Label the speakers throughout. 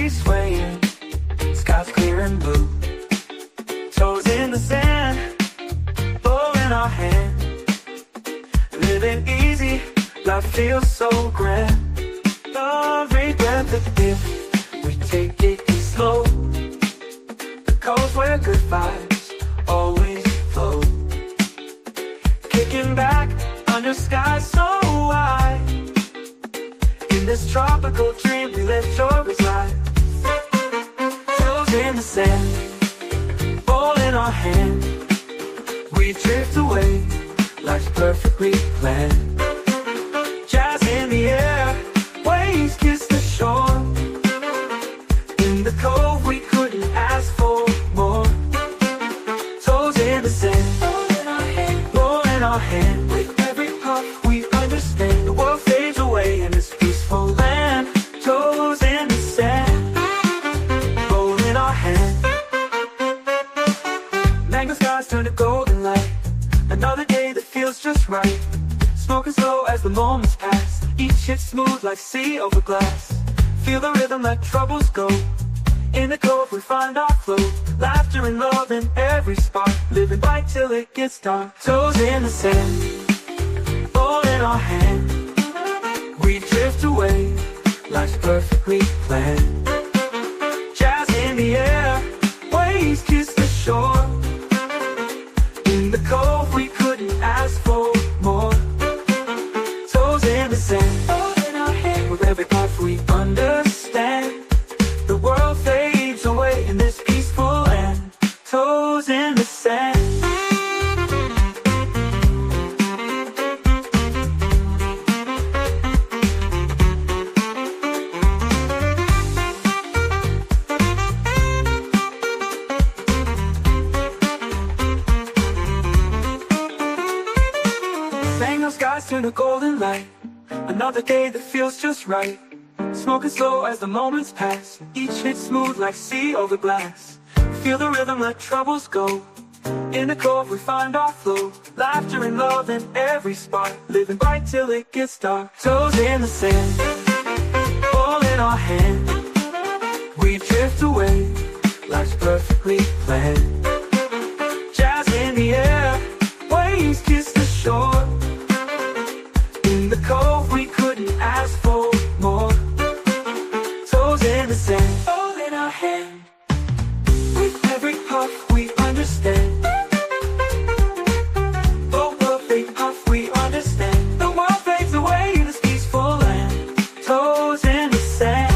Speaker 1: breeze swaying, skies clear and blue. Toes in the sand, bowl in our hand. Living easy, life feels so grand. Every breath a gift, we take it slow. The coast where good vibes always flow. Kicking back under skies so wide. In this tropical dream we let joy reside. Toes in the sand, ball in our hand. We drift away, life's perfectly planned. Jazz in the air, waves kiss the shore. In the cove we couldn't ask for more. Toes in the sand, ball in our hand. With every puff we understand. The world fades away in this peaceful land. Toes in the sand, ball in our hand. Mango skies turn to golden light. Another day that feels just right. Smoking slow as the moments pass. Each hit smooth like sea over glass. Feel the rhythm, let troubles go. In the cove we find our flow. Laughter and love in every spark. Living bright till it gets dark. Toes in the sand, ball in our hand. We drift away, life's perfectly planned. Jazz in the air, waves kiss the shore. In the cove we couldn't ask for more. Toes in the sand, with every puff we understand. The world fades away in this peaceful land. Toes in the sand. Mango skies turn to golden light. Another day that feels just right. Smoking slow as the moments pass. Each hit smooth like sea over glass. Feel the rhythm, let troubles go. In the cove we find our flow. Laughter and love in every spark. Living bright till it gets dark. Toes in the sand, ball in our hand. We drift away, life's perfectly planned. Jazz in the air, waves kiss the shore. In the cove we couldn't ask for more. Toes in the sand, ball in our hand. With every puff we understand. The world fades, puff we understand. The world fades away in this peaceful land. Toes in the sand.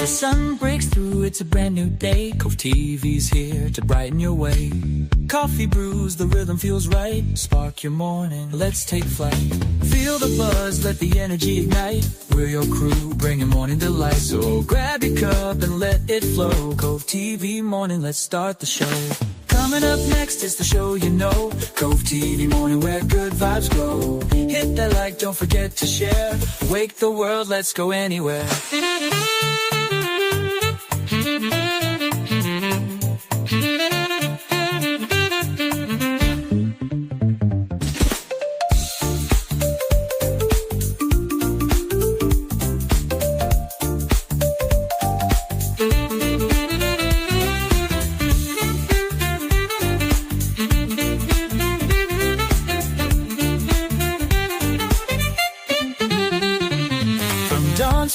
Speaker 2: The sun breaks through, it's a brand new day. Cove-TV's here to brighten your way. Coffee brews, the rhythm feels right. Spark your morning, let's take flight. Feel the buzz, let the energy ignite. We're your crew, bringing morning delight. So grab your cup and let it flow. Cove-TV morning, let's start the show. Coming up next is the show you know. Cove-TV morning where good vibes grow. Hit that like, don't forget to share. Wake the world, let's go anywhere.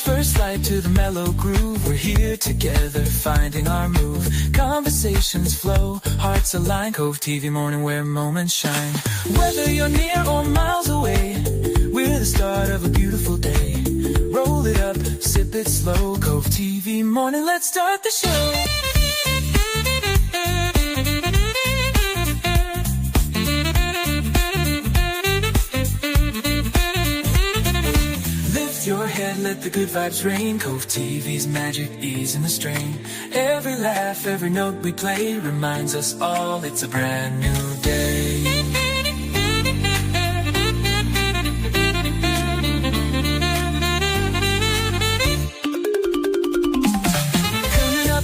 Speaker 2: First light to the mellow groove. We're here together, finding our move. Conversations flow, hearts align. Cove-TV morning where moments shine. Whether you're near or miles away, we're the start of a morning, let's start the show. Lift your head, let the good vibes rain. Cove TV's magic, ease in the strain. Every laugh, every note we play reminds us all it's a brand new day.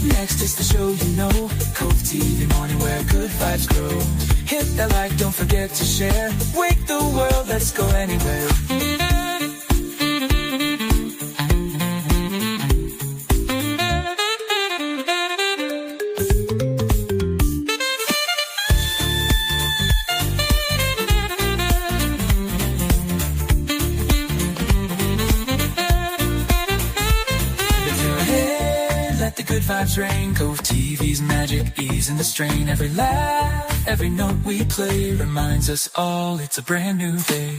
Speaker 2: Next is the show you know, Cove TV morning where good vibes grow. Hit that like, don't forget to share. Wake the world, let's go anywhere. Let the good vibes rain. Cove TV's magic, ease in the strain. Every laugh, every note we play reminds us all it's a brand new day.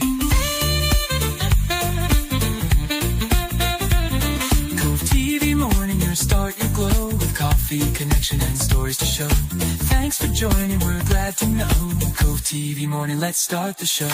Speaker 2: Cove TV morning, your start, your glow. With coffee, connection, and stories to show. Thanks for joining, we're glad to know. Cove TV morning, let's start the show.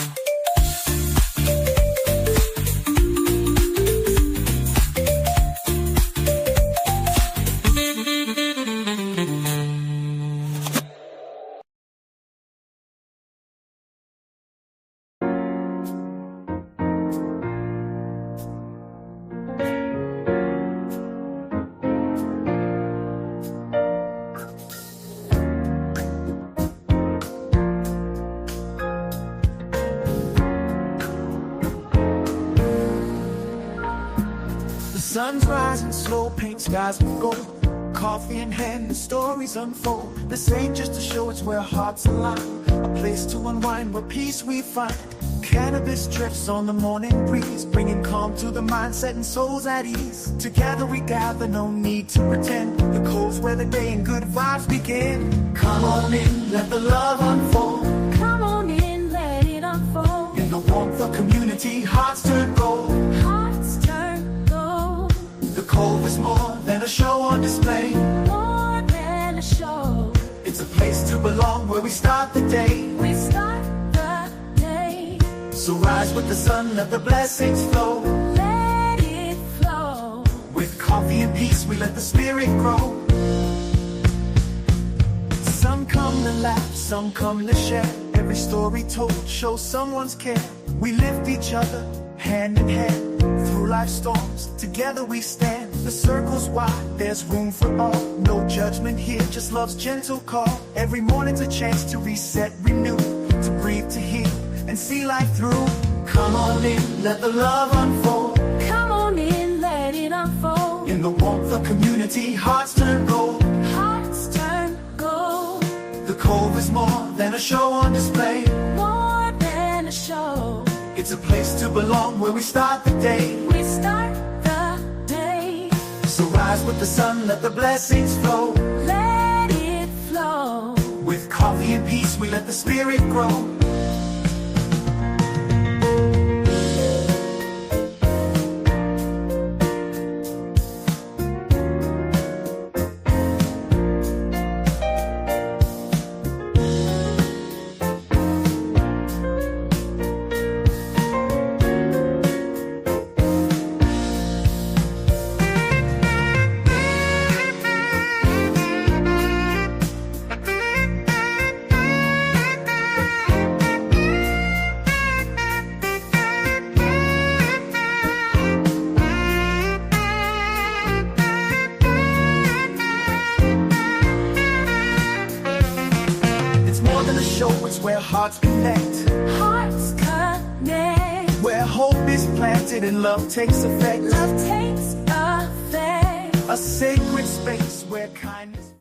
Speaker 3: Sun's rising, slow paint skies with gold. Coffee in hand, the stories unfold. This ain't just a show, it's where hearts align. A place to unwind, where peace we find. Cannabis drifts on the morning breeze, bringing calm to the mind, setting souls at ease. Together we gather, no need to pretend. The Cove's where the day and good vibes begin. Come on in, let the love unfold.
Speaker 4: Come on in, let it unfold.
Speaker 3: In the warmth of community, hearts turn gold.
Speaker 4: Hearts turn gold.
Speaker 3: The Cove is more than a show on display.
Speaker 4: More than a show.
Speaker 3: It's a place to belong where we start the day.
Speaker 4: We start the day.
Speaker 3: So rise with the sun, let the blessings flow.
Speaker 4: Let it flow.
Speaker 3: With coffee and peace, we let the spirit grow. Some come to laugh, some come to share. Every story told shows someone's care. We lift each other, hand in hand. Through life's storms, together we stand. The circle's wide, there's room for all. No judgment here, just love's gentle call. Every morning's a chance to reset, renew. To breathe, to heal, and see life through. Come on in, let the love unfold.
Speaker 4: Come on in, let it unfold.
Speaker 3: In the warmth of community, hearts turn gold.
Speaker 4: Hearts turn gold.
Speaker 3: The Cove is more than a show on display.
Speaker 4: More than a show.
Speaker 3: It's a place to belong where we start the day.
Speaker 4: We start the day.
Speaker 3: So rise with the sun, let the blessings flow.
Speaker 4: Let it flow.
Speaker 3: With coffee and peace, we let the spirit grow. It's where hearts connect.
Speaker 4: Hearts connect.
Speaker 3: Where hope is planted and love takes effect.
Speaker 4: Love takes effect.
Speaker 3: A sacred space where kindness.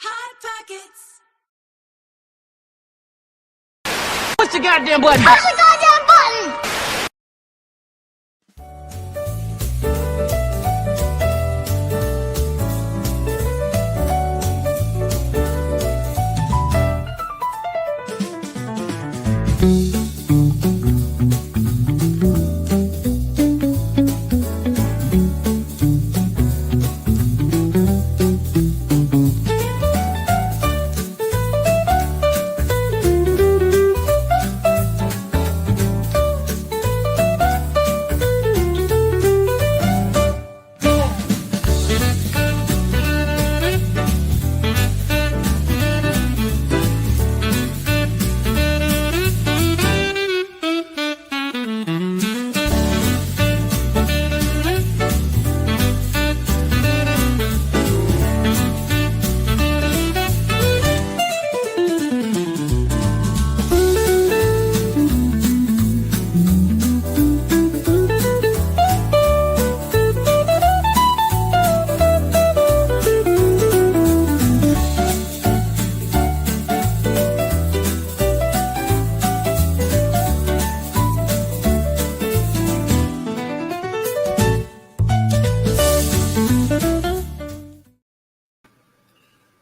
Speaker 4: Hot Pockets.
Speaker 5: Push the goddamn button.
Speaker 6: Push the goddamn button!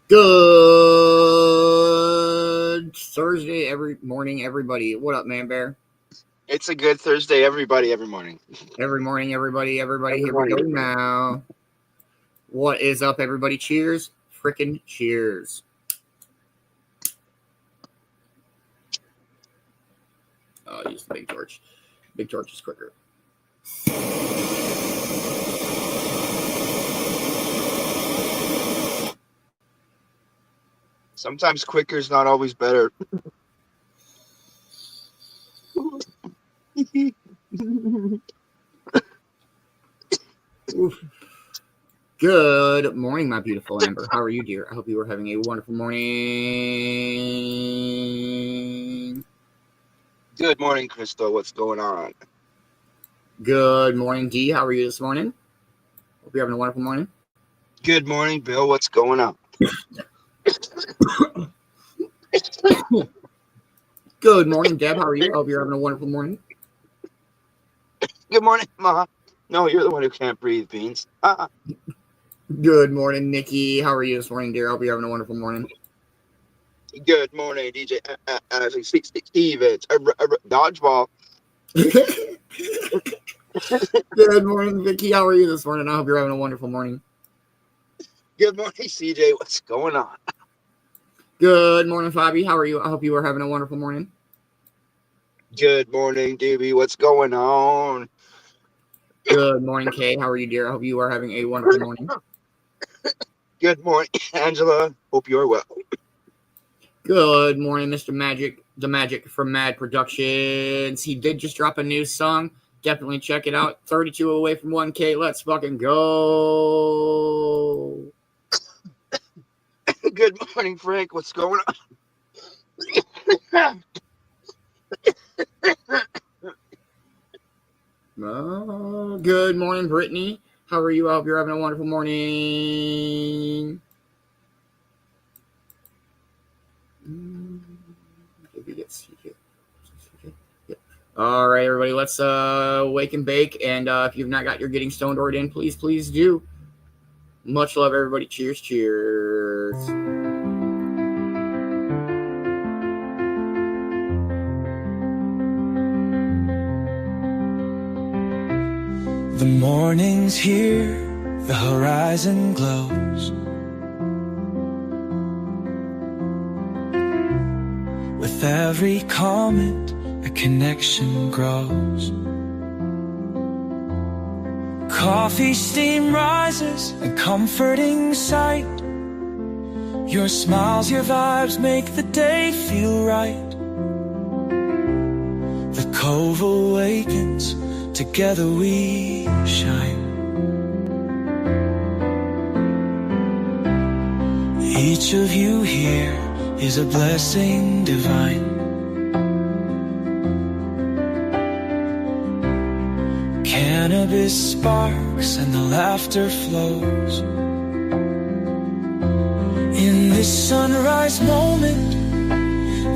Speaker 7: Good Thursday morning, everybody. What up, Man-Bear?
Speaker 8: It's a good Thursday, everybody, every morning.
Speaker 7: Every morning, everybody. Here we go now. What is up, everybody? Cheers. Frickin' cheers. I'll use the big torch. Big torch is quicker.
Speaker 8: Sometimes quicker is not always better.
Speaker 7: Good morning, my beautiful Amber. How are you, dear? I hope you are having a wonderful morning.
Speaker 8: Good morning, Crystal. What's going on?
Speaker 7: Good morning, Dee. How are you this morning? Hope you're having a wonderful morning.
Speaker 8: Good morning, Bill. What's going on?
Speaker 7: Good morning, Deb. How are you? I hope you're having a wonderful morning.
Speaker 8: Good morning, Ma. No, you're the one who can't breathe, Beans.
Speaker 7: Good morning, Nikki. How are you this morning, dear? I hope you're having a wonderful morning.
Speaker 8: Good morning, DJ Stevens. Dodgeball.
Speaker 7: Good morning, Vicki. How are you this morning? I hope you're having a wonderful morning.
Speaker 8: Good morning, CJ. What's going on?
Speaker 7: Good morning, Fabi. How are you? I hope you are having a wonderful morning.
Speaker 8: Good morning, DB. What's going on?
Speaker 7: Good morning, Kay. How are you, dear? I hope you are having a wonderful morning.
Speaker 8: Good morning, Angela. Hope you're well.
Speaker 7: Good morning, Mr. Magic, the Magic from Mad Productions. He did just drop a new song. Definitely check it out. 32 away from 1K. Let's fucking go.
Speaker 8: Good morning, Frank. What's going on?
Speaker 7: Good morning, Brittany. How are you? I hope you're having a wonderful morning. All right, everybody, let's wake and bake. And if you've not got your Getting Stoned ordered in, please do. Much love, everybody. Cheers, cheers.
Speaker 2: The morning's here, the horizon glows. With every comment, a connection grows. Coffee steam rises, a comforting sight. Your smiles, your vibes make the day feel right. The Cove awakens, together we shine. Each of you here is a blessing divine. Cannabis sparks and the laughter flows. In this sunrise moment,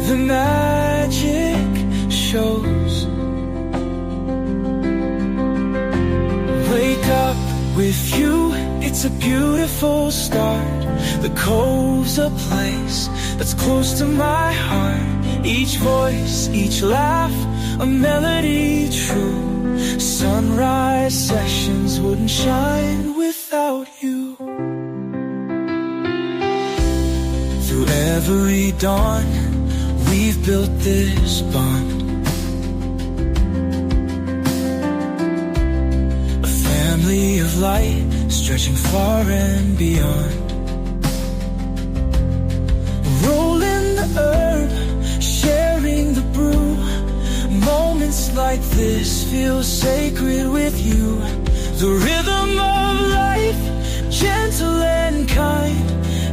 Speaker 2: the magic shows. Wake up with you, it's a beautiful start. The Cove's a place that's close to my heart. Each voice, each laugh, a melody true. Sunrise sessions wouldn't shine without you. Through every dawn, we've built this bond. Of light stretching far and beyond. Rolling the herb, sharing the brew. Moments like this feel sacred with you. The rhythm of life, gentle and kind,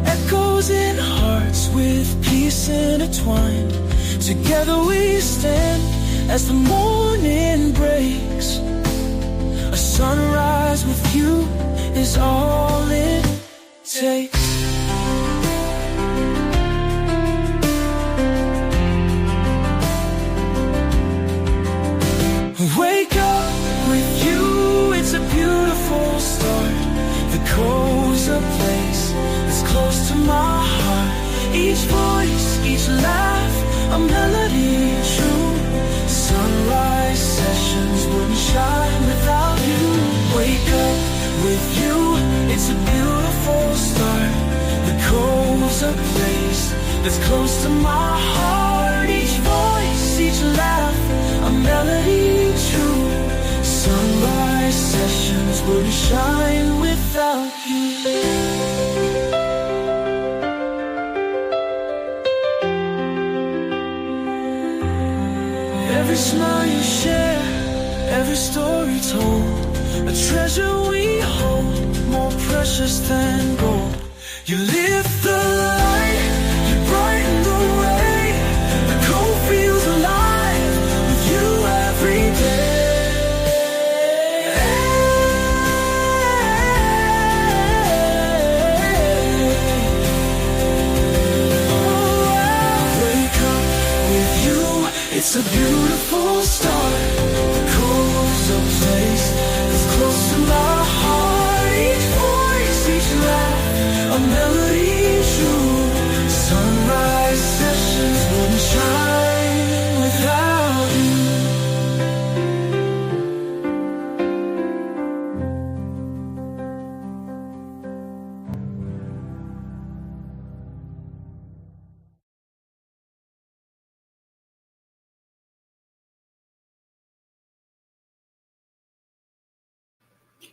Speaker 2: echoes in hearts with peace intertwined. Together we stand as the morning breaks. A sunrise with you is all it takes. Wake up with you, it's a beautiful start. The Cove's a place that's close close to my heart. Each voice, each laugh, a melody true. Sunrise sessions wouldn't shine without you. Wake up with you, it's a beautiful start. The Cove's a place that's close to my heart. Each voice, each laugh, a melody true. Sunrise sessions wouldn't shine without you. Every smile you share, every story told, a treasure we hold, more precious than gold. You lift the light, you brighten the way. The Cove feels alive with you every day. Wake up with you, it's a beautiful start. The Cove's a place that's close to my heart. Each voice, each laugh, a melody true. Sunrise sessions wouldn't shine without you.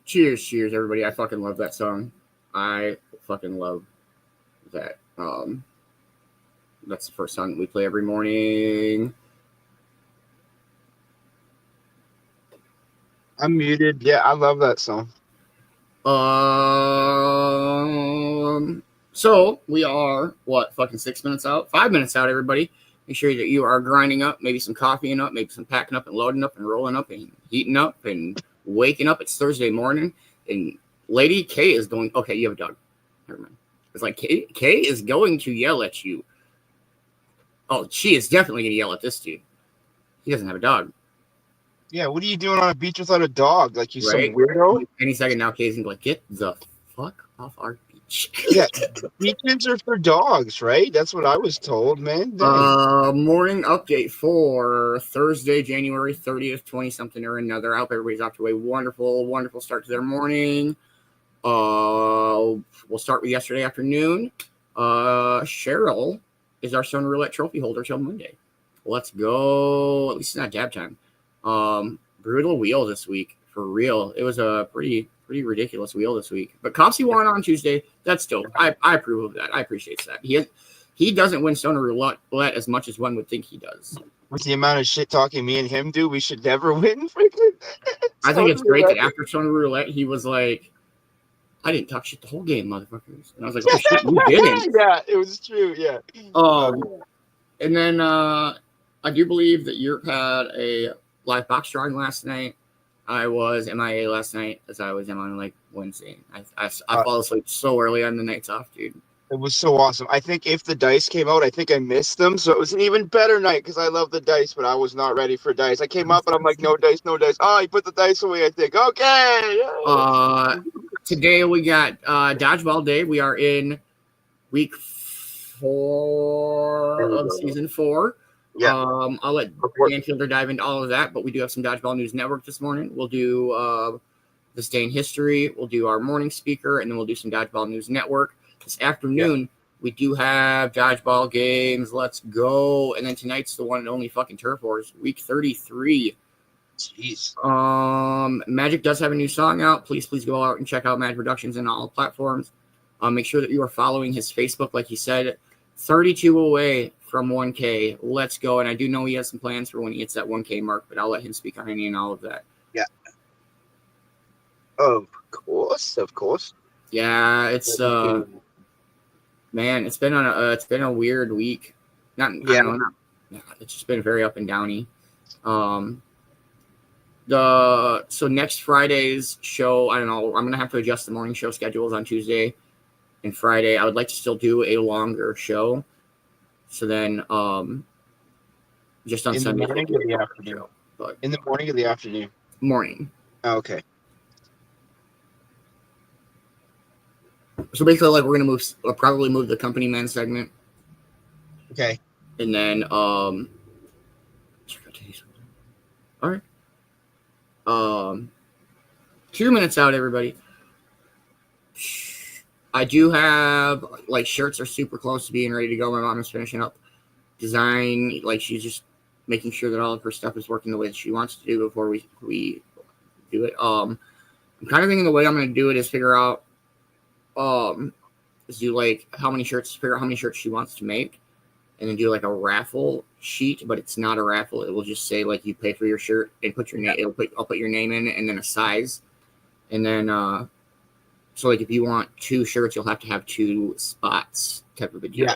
Speaker 7: Cheers, everybody. I fucking love that song. I fucking love that. That's the first song that we play every morning.
Speaker 8: I'm muted. Yeah, I love that song.
Speaker 7: So we are fucking 6 minutes out, 5 minutes out, everybody. Make sure that you are grinding up, maybe some coffeeing up, maybe some packing up and loading up and rolling up and heating up and waking up. It's Thursday morning, and Lady K is going. Okay, you have a dog. Never mind. It's like K is going to yell at you. Oh, she is definitely going to yell at this dude. He doesn't have a dog.
Speaker 8: Yeah, what are you doing on a beach without a dog? Like, you
Speaker 7: Right?
Speaker 8: some weirdo?
Speaker 7: Any second now, K's going to be like, get the fuck off our beach.
Speaker 8: Yeah, beaches are for dogs, right? That's what I was told, man. Dang.
Speaker 7: Morning update for Thursday, January 30th, 20-something or another. I hope everybody's off to a wonderful, wonderful start to their morning. We'll start with yesterday afternoon. Cheryl is our Stone Roulette trophy holder till Monday. Let's go. At least it's not dab time. Brutal wheel this week, for real. It was a pretty ridiculous wheel this week. But Copsy won on Tuesday. That's dope. I approve of that. I appreciate that. He doesn't win Stone Roulette as much as one would think he does.
Speaker 8: With the amount of shit talking me and him do, we should never win.
Speaker 7: I think it's great that after Stone Roulette, he was like, I didn't talk shit the whole game, motherfuckers. And I was like, oh shit, you didn't.
Speaker 8: Yeah, it was true. Yeah.
Speaker 7: And then I do believe that Europe had a live box drawing last night. I was MIA last night as I was on like Wednesday. I fall asleep so early on the nights off, dude.
Speaker 8: It was so awesome. I think if the dice came out, I think I missed them. So it was an even better night because I love the dice, but I was not ready for dice. I came up and I'm like, no dice, no dice. Oh, he put the dice away, I think. Okay.
Speaker 7: Today we got Dodgeball Day. We are in week 4 of season 4.
Speaker 8: Yeah.
Speaker 7: I'll let Dan Fielder dive into all of that, but we do have some Dodgeball News Network this morning. We'll do this day in history. We'll do our morning speaker, and then we'll do some Dodgeball News Network. This afternoon, we do have dodgeball games. Let's go. And then tonight's the one and only fucking Turf Wars, week 33.
Speaker 8: Jeez.
Speaker 7: Magic does have a new song out. Please go out and check out Mad Productions on all platforms. Make sure that you are following his Facebook, like he said. 32 away from 1K. Let's go. And I do know he has some plans for when he hits that 1K mark, but I'll let him speak on any and all of that.
Speaker 8: Yeah. Of course.
Speaker 7: Yeah, it's man, it's been a weird week. It's just been very up and downy. So next Friday's show, I don't know. I'm gonna have to adjust the morning show schedules on Tuesday and Friday. I would like to still do a longer show. So then, just on Sunday.
Speaker 8: In the morning or the afternoon?
Speaker 7: But
Speaker 8: in the morning or the afternoon?
Speaker 7: Morning.
Speaker 8: Oh, okay.
Speaker 7: So basically, like, we're gonna probably move the company men segment,
Speaker 8: Okay.
Speaker 7: and then all right. 2 minutes out, everybody. I do have, like, shirts are super close to being ready to go. My mom is finishing up design. Like, she's just making sure that all of her stuff is working the way that she wants to do before we do it. I'm kind of thinking the way I'm going to do it is figure out, is do, like, figure out how many shirts she wants to make, and then do, like, a raffle sheet, but it's not a raffle. It will just say, like, you pay for your shirt and put your name. I'll put your name in and then a size, and then so, like, if you want 2 shirts, you'll have to have 2 spots type of a deal.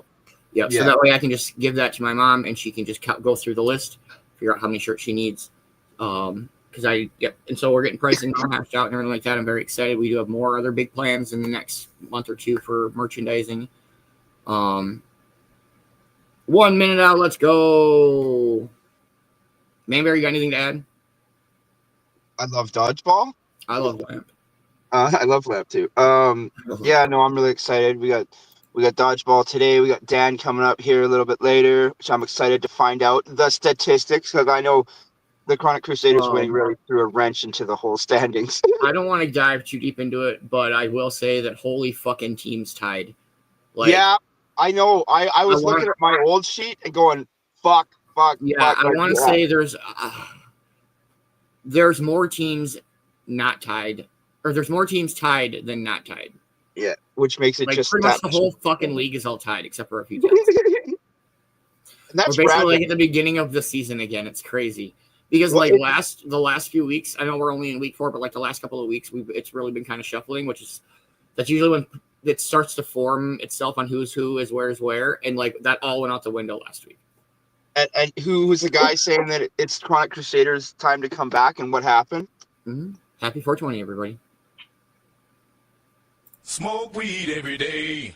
Speaker 7: Yeah. So that way I can just give that to my mom, and she can just go through the list, figure out how many shirts she needs. And so we're getting pricing all hashed out and everything like that. I'm very excited. We do have more other big plans in the next month or 2 for merchandising. 1 minute out. Let's go. Man-Bear, you got anything to add?
Speaker 8: I love dodgeball.
Speaker 7: I love Lamp.
Speaker 8: I love Lamp too. Yeah, no, I'm really excited. We got dodgeball today. We got Dan coming up here a little bit later, which I'm excited to find out the statistics, because I know the Chronic Crusaders winning really threw a wrench into the whole standings.
Speaker 7: I don't want to dive too deep into it, but I will say that holy fucking teams tied. Like,
Speaker 8: yeah, I know. I was looking at my old sheet and going, fuck.
Speaker 7: Yeah, I want to say there's more teams not tied, or there's more teams tied than not tied.
Speaker 8: Yeah, which makes it
Speaker 7: like,
Speaker 8: just
Speaker 7: pretty much the whole fucking league is all tied except for a few teams.
Speaker 8: That's
Speaker 7: we're basically like at the beginning of the season again. It's crazy because the last few weeks, I know we're only in week 4, but like the last couple of weeks, it's really been kind of shuffling, that's usually when it starts to form itself on who's who, is where, and like that all went out the window last week.
Speaker 8: And who was the guy saying that it's Chronic Crusaders' time to come back, and what happened?
Speaker 7: Mm-hmm. Happy 420, everybody.
Speaker 9: Smoke weed every day.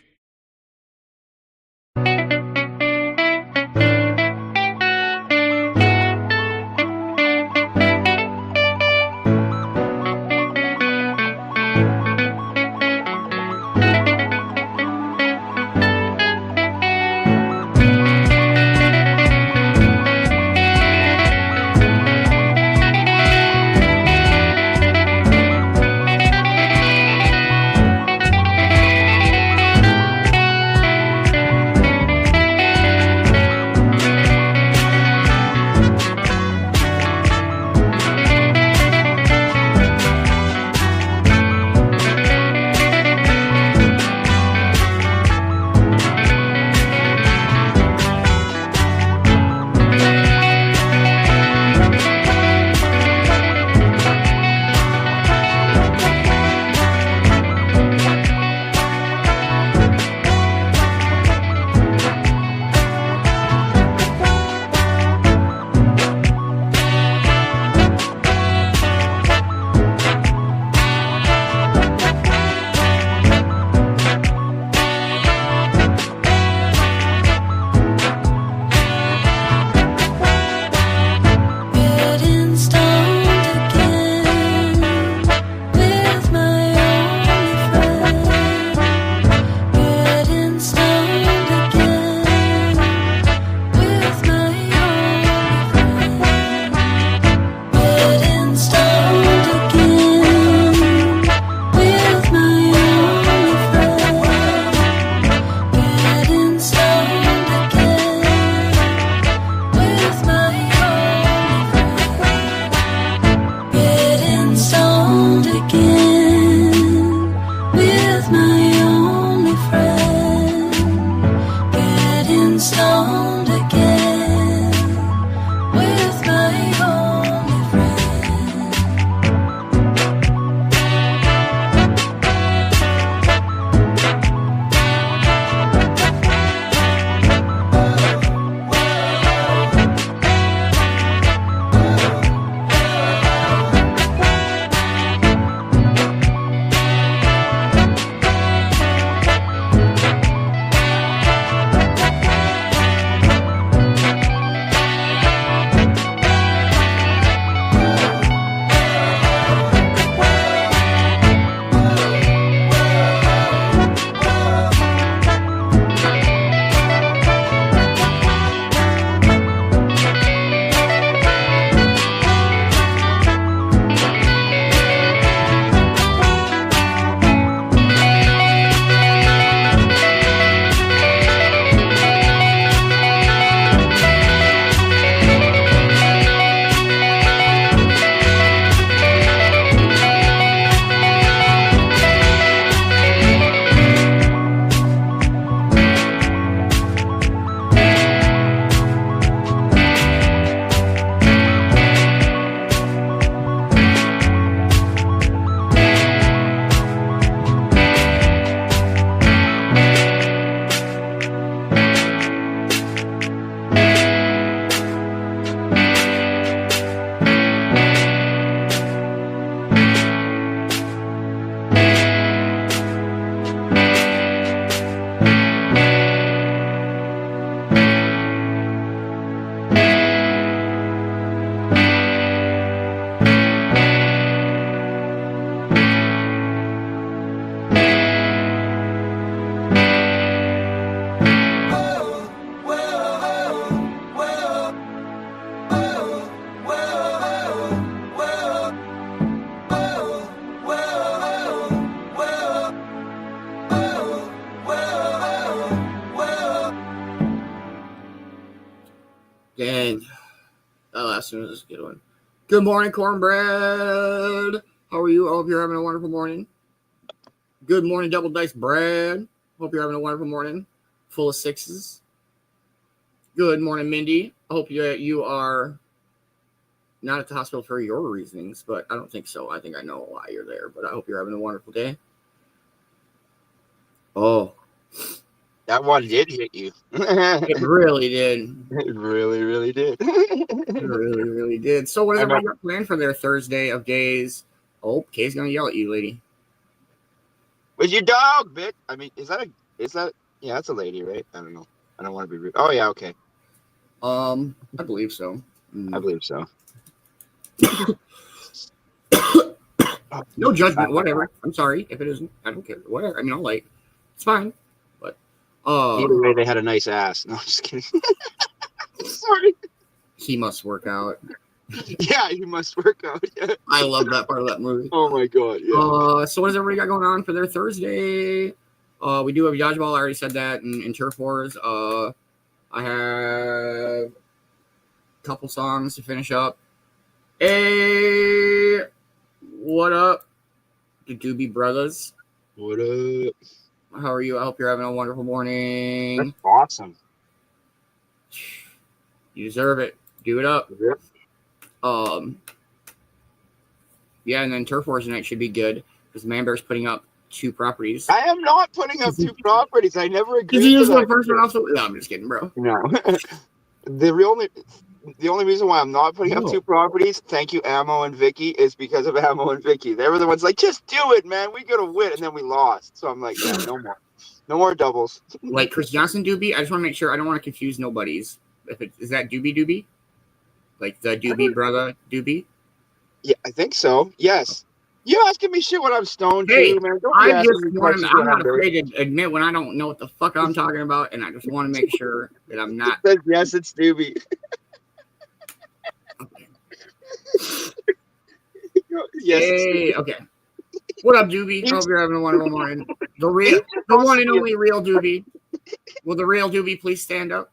Speaker 7: as soon as this good one. Good morning, cornbread. How are you? I hope you're having a wonderful morning. Good morning, double dice bread. Hope you're having a wonderful morning. Full of sixes. Good morning, Mindy. I hope you are not at the hospital for your reasonings, but I don't think so. I think I know why you're there, but I hope you're having a wonderful day. Oh.
Speaker 8: That one did hit you.
Speaker 7: It really did.
Speaker 8: It really, really did.
Speaker 7: It really, really did. So what does
Speaker 8: I know.
Speaker 7: everybody got planned for their Thursday of days? Oh, Kay's going to yell at you, lady.
Speaker 8: Where's your dog, bitch? I mean, is that yeah, that's a lady, right? I don't know. I don't want to be rude. Oh, yeah, okay.
Speaker 7: I believe so.
Speaker 8: I believe so.
Speaker 7: No judgment, whatever. I'm sorry if it isn't. I don't care. Whatever. I mean, I'll like. It's fine. But
Speaker 8: either way, they had a nice ass. No, I'm just kidding. Sorry.
Speaker 7: He must work out.
Speaker 8: Yeah, he must work out. Yeah.
Speaker 7: I love that part of that movie.
Speaker 8: Oh my god. Yeah.
Speaker 7: So what does everybody got going on for their Thursday? We do have dodgeball. I already said that. And turf wars. I have a couple songs to finish up. Hey, what up, the Doobie Brothers?
Speaker 8: What up?
Speaker 7: How are you? I hope you're having a wonderful morning.
Speaker 8: That's awesome.
Speaker 7: You deserve it. Do it up.
Speaker 8: Yep.
Speaker 7: Yeah, and then turf wars tonight should be good because Man-Bear's putting up 2 properties.
Speaker 8: I am not putting up 2 properties. I never agreed.
Speaker 7: Did you use
Speaker 8: to
Speaker 7: the
Speaker 8: that.
Speaker 7: first one off the? No, I'm just kidding, bro.
Speaker 8: No. The only reason why I'm not putting up 2 properties, thank you, Ammo and Vicki, is because of Ammo and Vicki. They were the ones like, just do it, man. We gotta win, and then we lost. So I'm like, yeah, no more doubles.
Speaker 7: Like Chris Johnson Doobie. I just want to make sure I don't want to confuse nobody's. Is that Doobie? Like the Doobie brother Doobie?
Speaker 8: Yeah, I think so. Yes. You asking me shit when I'm stoned
Speaker 7: Hey,
Speaker 8: too, man.
Speaker 7: I'm not afraid to admit when I don't know what the fuck I'm talking about, and I just want to make sure that I'm not.
Speaker 8: Yes, it's Doobie. Yes.
Speaker 7: Hey, okay. What up, Doobie? Hope you're having a wonderful morning. The one and only real Doobie. Will the real Doobie please stand up?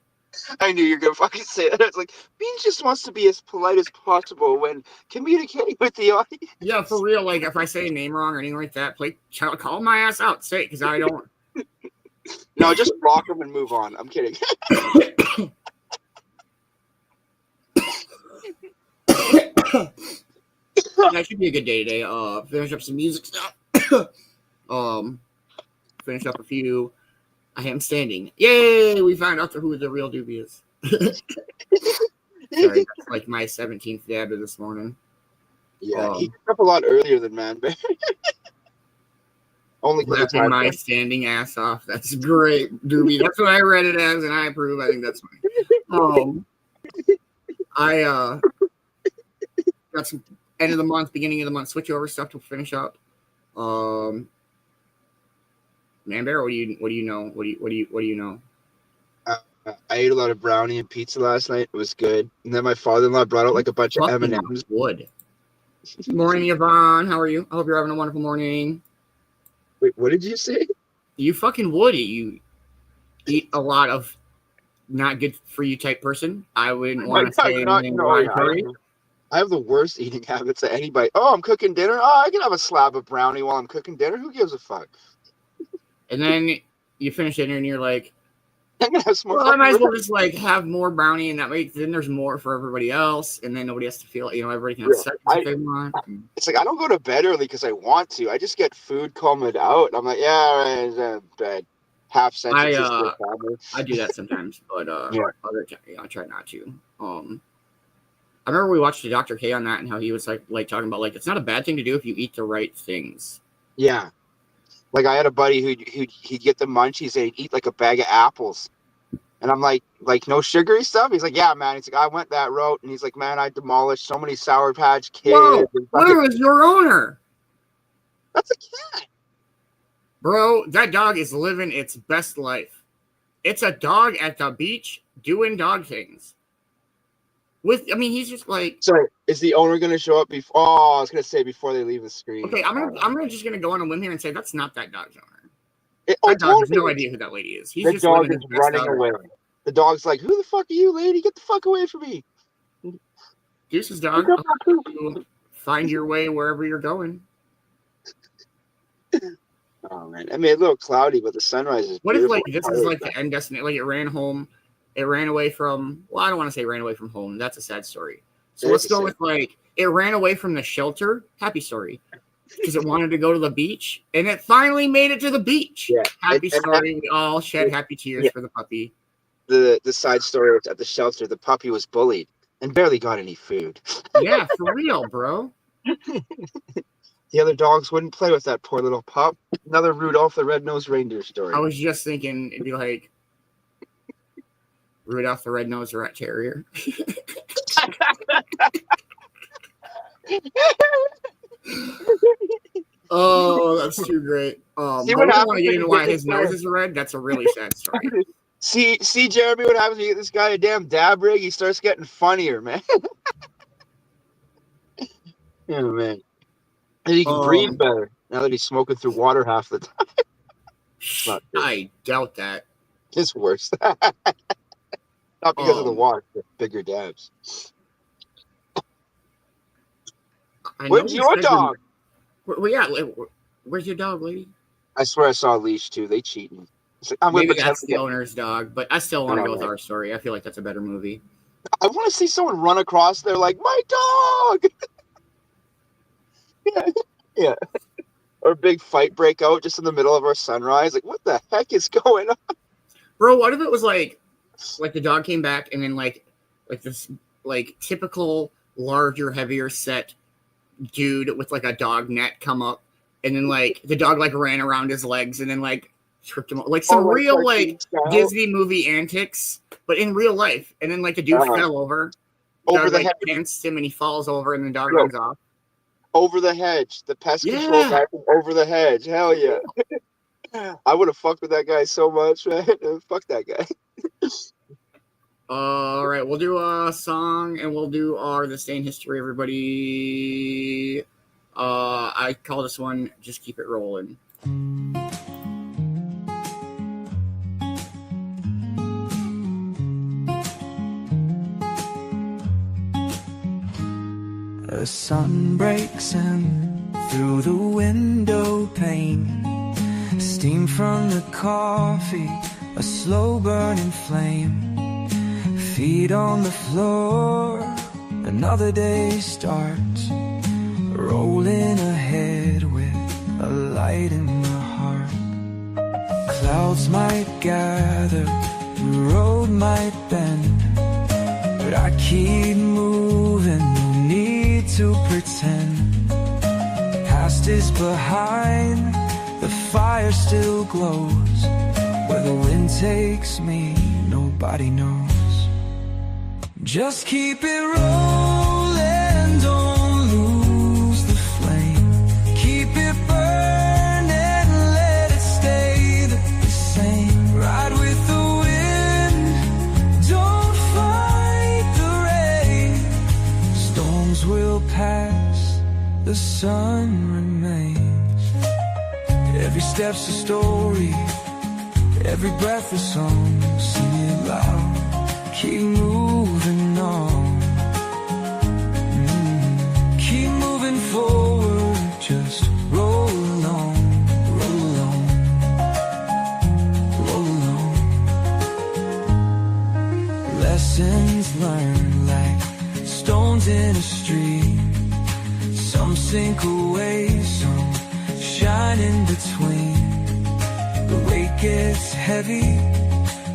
Speaker 8: I knew you were gonna fucking say that. It's like Beanz just wants to be as polite as possible when communicating with the audience.
Speaker 7: Yeah, for real. Like if I say a name wrong or anything like that, please call my ass out. Say it because I don't.
Speaker 8: No, just block them and move on. I'm kidding.
Speaker 7: That should be a good day today. Finish up some music stuff. Finish up a few. I am standing. Yay! We found out who the real Doobie is. Sorry, that's like my 17th dab of this morning.
Speaker 8: Yeah, he got up a lot earlier than Man-Bear. Only
Speaker 7: laughing my standing ass off. That's great, Doobie. That's what I read it as, and I approve. I think that's fine. I got some end of the month, beginning of the month switch over stuff to finish up. Man-Bear, what do you know? What do you know?
Speaker 8: I ate a lot of brownie and pizza last night. It was good. And then my father-in-law brought out like a bunch of M&Ms.
Speaker 7: Good morning, Yvonne. How are you? I hope you're having a wonderful morning.
Speaker 8: Wait, what did you say?
Speaker 7: You fucking would. You eat a lot of not good for you type person. I wouldn't want to say anything derogatory.
Speaker 8: I have the worst eating habits that anybody. Oh, I'm cooking dinner. Oh, I can have a slab of brownie while I'm cooking dinner. Who gives a fuck?
Speaker 7: And then you finish dinner and you're like,
Speaker 8: I'm gonna have some more.
Speaker 7: Well, I might as well just like have more brownie, and that way then there's more for everybody else, and then nobody has to feel, everybody can have seconds if they want.
Speaker 8: It's like I don't go to bed early because I want to. I just get food combed out, and I'm like, yeah, right, bed. Half sentences.
Speaker 7: I do that sometimes, but other time, I try not to. I remember we watched Dr. K on that and how he was like talking about like it's not a bad thing to do if you eat the right things.
Speaker 8: Yeah. Like I had a buddy who'd get the munchies and he'd eat like a bag of apples. And I'm like no sugary stuff? He's like, yeah, man. He's like, I went that route. And he's like, man, I demolished so many Sour Patch Kids.
Speaker 7: Whoa, where is your owner?
Speaker 8: That's a cat.
Speaker 7: Bro, that dog is living its best life. It's a dog at the beach doing dog things. He's just like.
Speaker 8: Sorry, is the owner going to show up before? Oh, I was going to say before they leave the screen.
Speaker 7: Okay, I'm just going to go on a limb here and say that's not that dog's owner.
Speaker 8: That
Speaker 7: dog has no idea who that lady is. He's just
Speaker 8: dog is running away. The dog's like, "Who the fuck are you, lady? Get the fuck away from me!"
Speaker 7: Deuces, dog. You find your way wherever you're going.
Speaker 8: Oh man, I mean, a little cloudy, but the sunrise is
Speaker 7: What
Speaker 8: beautiful.
Speaker 7: if like this is like the end destination? Like it ran home, it ran away from. Well, I don't want to say ran away from home. That's a sad story. So let's go with like it ran away from the shelter. Happy story, because it wanted to go to the beach, and it finally made it to the beach.
Speaker 8: Yeah,
Speaker 7: happy story. We all shed happy tears for the puppy.
Speaker 8: The side story was at the shelter. The puppy was bullied and barely got any food.
Speaker 7: Yeah, for real, bro.
Speaker 8: The other dogs wouldn't play with that poor little pup. Another Rudolph the Red-Nosed Reindeer story.
Speaker 7: I was just thinking it'd be like Rudolph the Red-Nosed Rat Terrier. Oh, that's too great.
Speaker 8: See
Speaker 7: but
Speaker 8: what
Speaker 7: I don't want to
Speaker 8: happens
Speaker 7: get
Speaker 8: when
Speaker 7: into
Speaker 8: you
Speaker 7: why
Speaker 8: get
Speaker 7: his
Speaker 8: this
Speaker 7: nose
Speaker 8: guy.
Speaker 7: is red. That's a really sad story.
Speaker 8: See, Jeremy, what happens when you get this guy a damn dab rig? He starts getting funnier, man. Yeah, man. And he can breathe better now that he's smoking through water half the time.
Speaker 7: I doubt that.
Speaker 8: It's worse. Not because of the water, but bigger dabs. Where's your dog?
Speaker 7: Well, yeah. Where's your dog, lady?
Speaker 8: I swear I saw a leash too. They cheating. I'm
Speaker 7: Maybe
Speaker 8: gonna
Speaker 7: that's the owner's dog, but I still want to go with our story. I feel like that's a better movie.
Speaker 8: I want to see someone run across there like, my dog! Yeah. Or a big fight break out just in the middle of our sunrise. Like, what the heck is going on?
Speaker 7: Bro, what if it was like the dog came back and then like this like typical larger, heavier set dude with like a dog net come up and then like the dog like ran around his legs and then like tripped him up. Like some real like Disney movie antics, but in real life. And then like the dude fell over.
Speaker 8: Over the
Speaker 7: head. Pants him and he falls over and the dog runs off.
Speaker 8: Over the hedge. The pest control guy from Over the Hedge. Hell yeah. I would have fucked with that guy so much, man. Fuck that guy.
Speaker 7: All right, we'll do a song and we'll do our This Day in History, everybody. I call this one Just Keep It Rolling.
Speaker 2: The sun breaks in through the window pane. Steam from the coffee, a slow burning flame. Feet on the floor, another day starts. Rolling ahead with a light in my heart. Clouds might gather, the road might bend, but I keep moving, no need to pretend. Past is behind, the fire still glows. Where the wind takes me, nobody knows. Just keep it rolling, don't lose the flame. Keep it burning, let it stay the same. Ride with the wind, don't fight the rain. Storms will pass, the sun remains. Every step's a story, every breath a song. Sing it loud, keep moving on. Keep moving forward, just roll along, roll along, roll along. Lessons learned like stones in a stream. Some sink away, some shine in between. The weight gets heavy,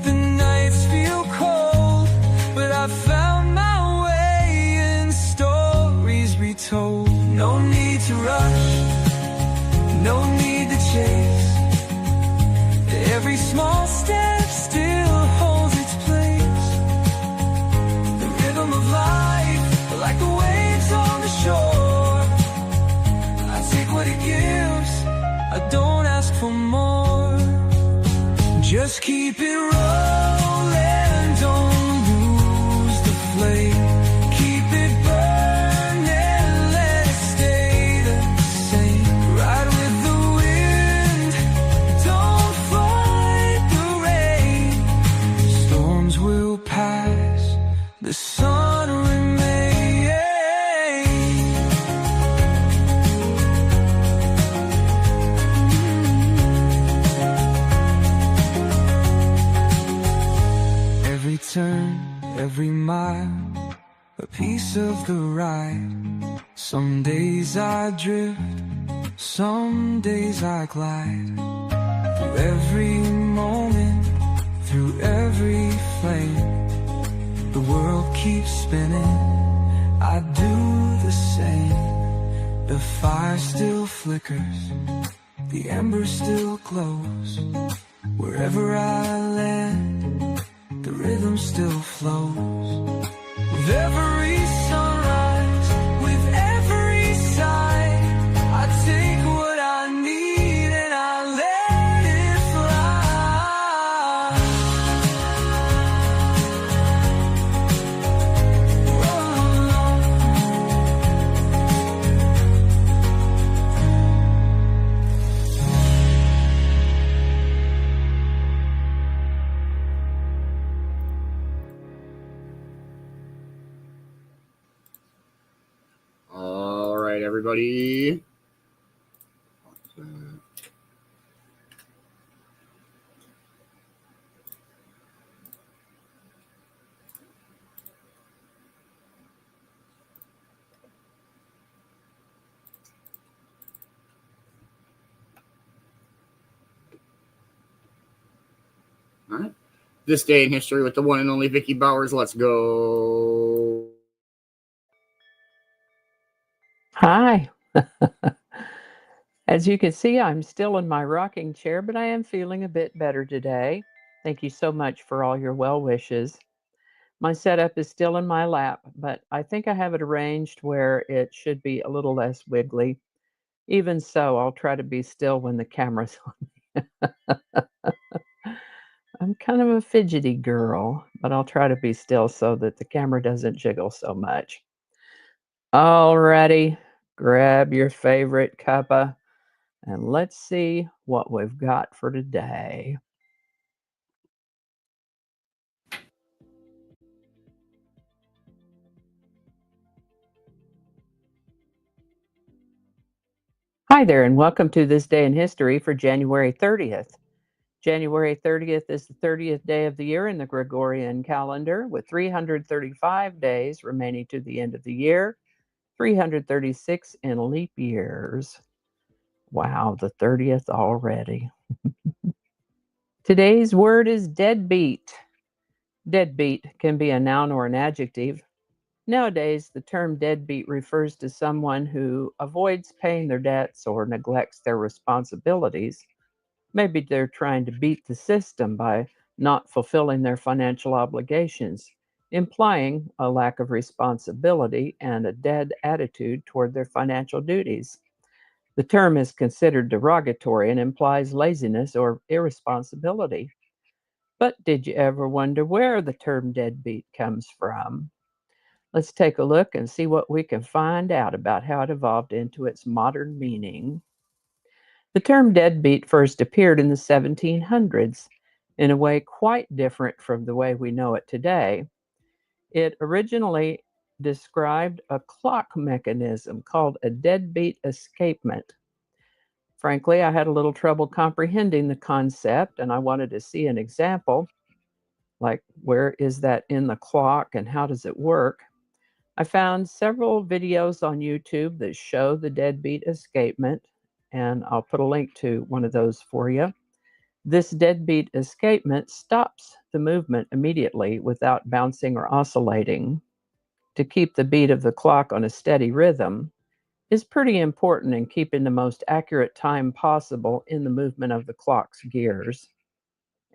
Speaker 2: the nights feel cold, but I found my way and stories retold. No need to rush, no need to chase. Every small step still holds its place. The rhythm of life, like the waves on the shore. I take what it gives, I don't ask for more. Just keep it rolling, don't lose the flame. Keep it burning, let it stay the same. Ride with the wind, don't fight the rain. Storms will pass, the sun remains. of the ride. Some days I drift, some days I glide. Through every moment, through every flame, the world keeps spinning, I do the same. The fire still flickers, the ember still glows. Wherever I land, the rhythm still flows. With every sunrise, with every sigh, I take what I need and I let it fly.
Speaker 7: All right, everybody. All right. This day in history with the one and only Vicki Bowers. Let's go.
Speaker 10: Hi. As you can see, I'm still in my rocking chair, but I am feeling a bit better today. Thank you so much for all your well wishes. My setup is still in my lap, but I think I have it arranged where it should be a little less wiggly. Even so, I'll try to be still when the camera's on me. I'm kind of a fidgety girl, but I'll try to be still so that the camera doesn't jiggle so much. Alrighty, grab your favorite cuppa and let's see what we've got for today. Hi there, and welcome to This Day in History for January 30th. January 30th is the 30th day of the year in the Gregorian calendar, with 335 days remaining to the end of the year, 336 in leap years. Wow, the 30th already. Today's word is deadbeat. Deadbeat can be a noun or an adjective. Nowadays, the term deadbeat refers to someone who avoids paying their debts or neglects their responsibilities. Maybe they're trying to beat the system by not fulfilling their financial obligations, implying a lack of responsibility and a dead attitude toward their financial duties. The term is considered derogatory and implies laziness or irresponsibility. But did you ever wonder where the term deadbeat comes from? Let's take a look and see what we can find out about how it evolved into its modern meaning. The term deadbeat first appeared in the 1700s in a way quite different from the way we know it today. It originally described a clock mechanism called a deadbeat escapement. Frankly, I had a little trouble comprehending the concept, and I wanted to see an example, like where is that in the clock and how does it work? I found several videos on YouTube that show the deadbeat escapement, and I'll put a link to one of those for you. This deadbeat escapement stops the movement immediately without bouncing or oscillating. To keep the beat of the clock on a steady rhythm is pretty important in keeping the most accurate time possible in the movement of the clock's gears.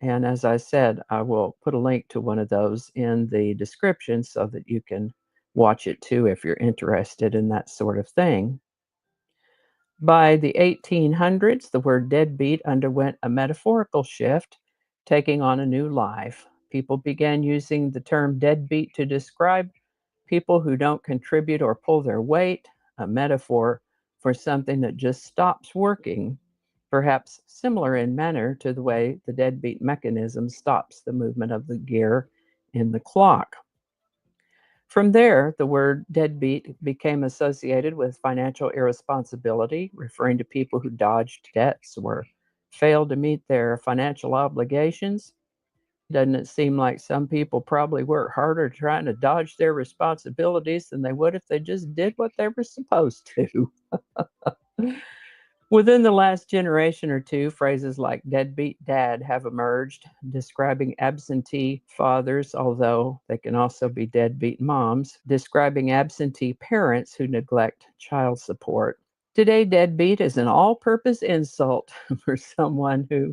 Speaker 10: And as I said, I will put a link to one of those in the description so that you can watch it too if you're interested in that sort of thing. By the 1800s, the word deadbeat underwent a metaphorical shift, taking on a new life. People began using the term deadbeat to describe people who don't contribute or pull their weight, a metaphor for something that just stops working, perhaps similar in manner to the way the deadbeat mechanism stops the movement of the gear in the clock. From there, the word deadbeat became associated with financial irresponsibility, referring to people who dodged debts or failed to meet their financial obligations. Doesn't it seem like some people probably work harder trying to dodge their responsibilities than they would if they just did what they were supposed to? Within the last generation or two, phrases like deadbeat dad have emerged, describing absentee fathers, although they can also be deadbeat moms, describing absentee parents who neglect child support. Today, deadbeat is an all purpose insult for someone who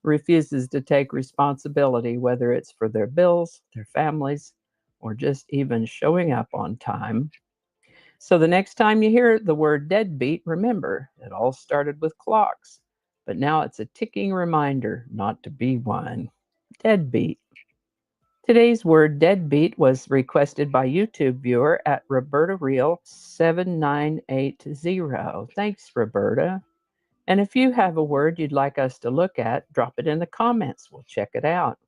Speaker 10: refuses to take responsibility, whether it's for their bills, their families, or just even showing up on time. So the next time you hear the word deadbeat, remember it all started with clocks, but now it's a ticking reminder not to be one. Deadbeat. Today's word deadbeat was requested by YouTube viewer at Roberta Real 7980. Thanks, Roberta. And if you have a word you'd like us to look at, drop it in the comments. We'll check it out.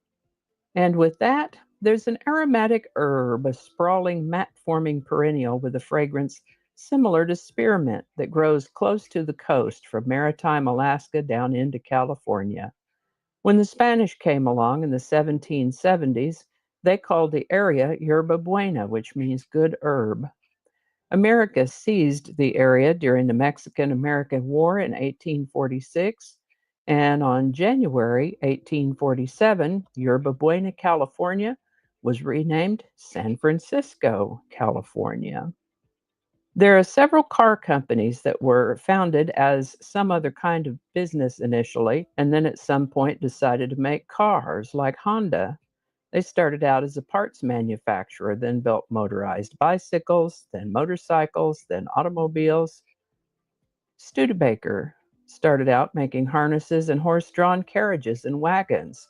Speaker 10: And with that, there's an aromatic herb, a sprawling mat-forming perennial with a fragrance similar to spearmint that grows close to the coast from maritime Alaska down into California. When the Spanish came along in the 1770s, they called the area Yerba Buena, which means good herb. America seized the area during the Mexican-American War in 1846, and on January 1847, Yerba Buena, California, was renamed San Francisco, California. There are several car companies that were founded as some other kind of business initially, and then at some point decided to make cars, like Honda. They started out as a parts manufacturer, then built motorized bicycles, then motorcycles, then automobiles. Studebaker started out making harnesses and horse-drawn carriages and wagons.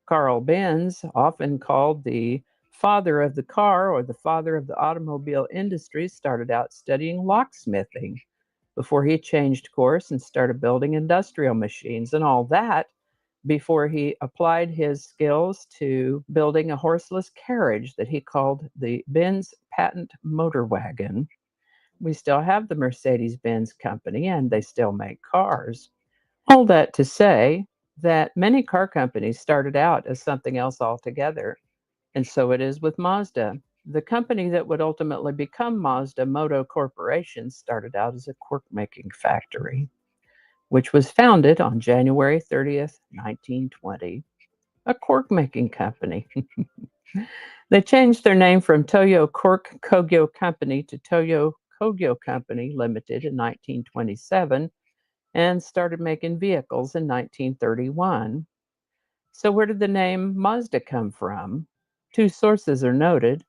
Speaker 10: Carl Benz, often called the father of the car or the father of the automobile industry, started out studying locksmithing before he changed course and started building industrial machines, and all that before he applied his skills to building a horseless carriage that he called the Benz Patent Motor Wagon. We still have the Mercedes-Benz company, and they still make cars. All that to say that many car companies started out as something else altogether, and so it is with Mazda. The company that would ultimately become Mazda Motor Corporation started out as a cork-making factory, which was founded on January 30th, 1920. A cork-making company. They changed their name from Toyo Cork Kogyo Company to Toyo Kogyo Company Limited in 1927 and started making vehicles in 1931. So where did the name Mazda come from? Two sources are noted.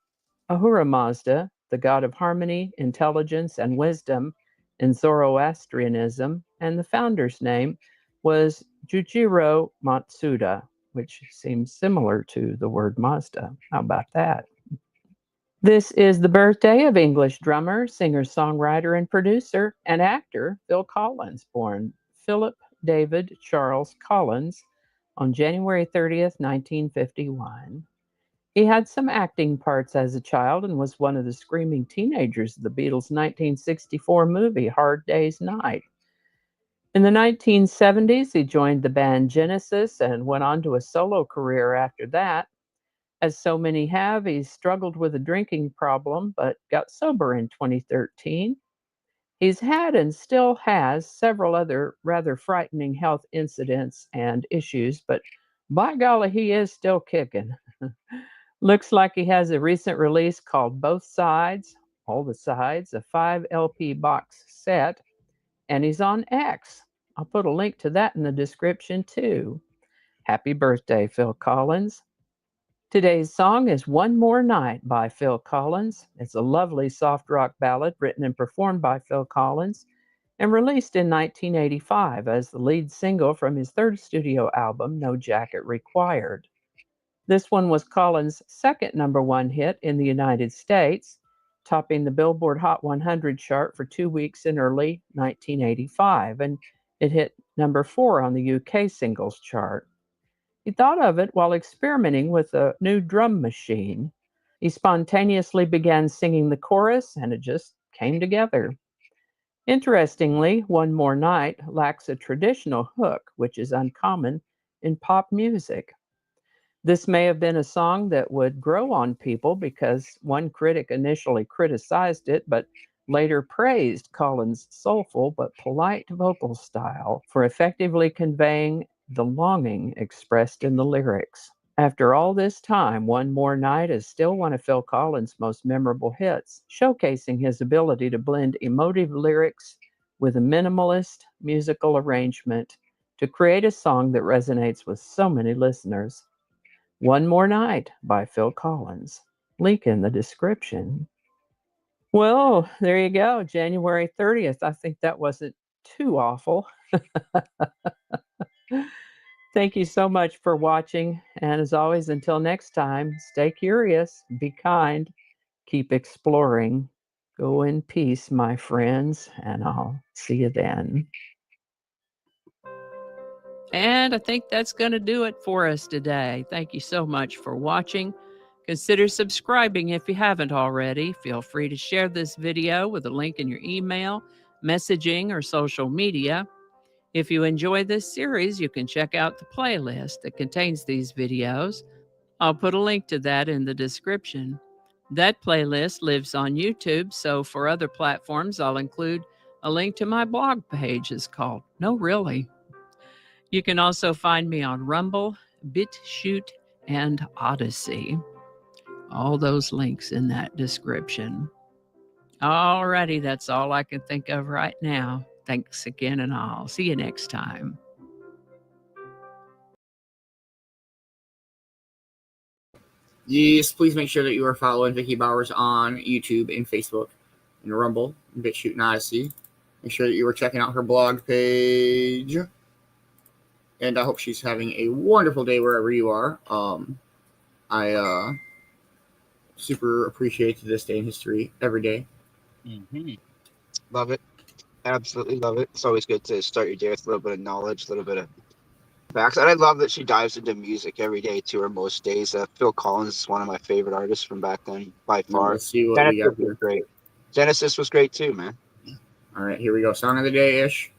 Speaker 10: Ahura Mazda, the god of harmony, intelligence, and wisdom in Zoroastrianism, and the founder's name was Jujiro Matsuda, which seems similar to the word Mazda. How about that? This is the birthday of English drummer, singer, songwriter, and producer, and actor Phil Collins, born Philip David Charles Collins on January 30th, 1951. He had some acting parts as a child and was one of the screaming teenagers of the Beatles' 1964 movie, Hard Day's Night. In the 1970s, he joined the band Genesis and went on to a solo career after that. As so many have, he struggled with a drinking problem but got sober in 2013. He's had and still has several other rather frightening health incidents and issues, but by golly, he is still kicking. Looks like he has a recent release called Both Sides, All the Sides, a 5 LP box set, and he's on X. I'll put a link to that in the description too. Happy birthday, Phil Collins. Today's song is One More Night by Phil Collins. It's a lovely soft rock ballad written and performed by Phil Collins and released in 1985 as the lead single from his third studio album, No Jacket Required. This one was Collins' second #1 hit in the United States, topping the Billboard Hot 100 chart for 2 weeks in early 1985, and it hit #4 on the UK singles chart. He thought of it while experimenting with a new drum machine. He spontaneously began singing the chorus, and it just came together. Interestingly, One More Night lacks a traditional hook, which is uncommon in pop music. This may have been a song that would grow on people because one critic initially criticized it, but later praised Collins' soulful but polite vocal style for effectively conveying the longing expressed in the lyrics. After all this time, One More Night is still one of Phil Collins' most memorable hits, showcasing his ability to blend emotive lyrics with a minimalist musical arrangement to create a song that resonates with so many listeners. One More Night by Phil Collins. Link in the description. Well, there you go. January 30th. I think that wasn't too awful. Thank you so much for watching. And as always, until next time, stay curious, be kind, keep exploring. Go in peace, my friends, and I'll see you then. And I think that's going to do it for us today. Thank you so much for watching. Consider subscribing if you haven't already. Feel free to share this video with a link in your email, messaging, or social media. If you enjoy this series, you can check out the playlist that contains these videos. I'll put a link to that in the description. That playlist lives on YouTube, so for other platforms, I'll include a link to my blog page. It's called No Really. You can also find me on Rumble, BitChute, and Odyssey. All those links in that description. Alrighty, that's all I can think of right now. Thanks again, and I'll see you next time.
Speaker 7: Yes, please make sure that you are following Vicki Bowers on YouTube and Facebook and Rumble and BitChute and Odyssey. Make sure that you are checking out her blog page. And I hope she's having a wonderful day wherever you are. I super appreciate this day in history every day.
Speaker 8: Mm-hmm. Love it. Absolutely love it. It's always good to start your day with a little bit of knowledge, a little bit of facts. And I love that she dives into music every day, too, or most days. Phil Collins is one of my favorite artists from back then, by far.
Speaker 7: Let's see what we got here.
Speaker 8: Great. Genesis was great, too, man.
Speaker 7: All right, here we go. Song of the day-ish.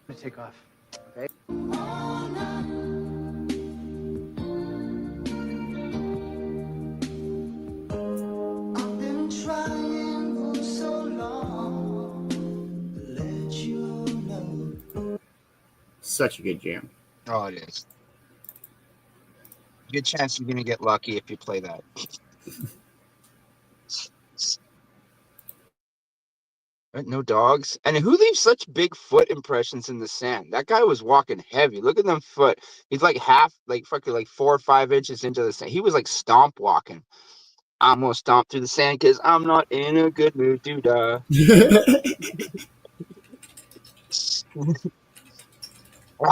Speaker 11: I'm gonna take off. Okay.
Speaker 3: I've been trying for so long to let you know.
Speaker 7: Such a good jam.
Speaker 8: Oh, it is. Good chance you're gonna get lucky if you play that. No dogs. And who leaves such big foot impressions in the sand? That guy was walking heavy. Look at them foot. He's like fucking 4 or 5 inches into the sand. He was like stomp walking. I'm gonna stomp through the sand because I'm not in a good mood, dude. How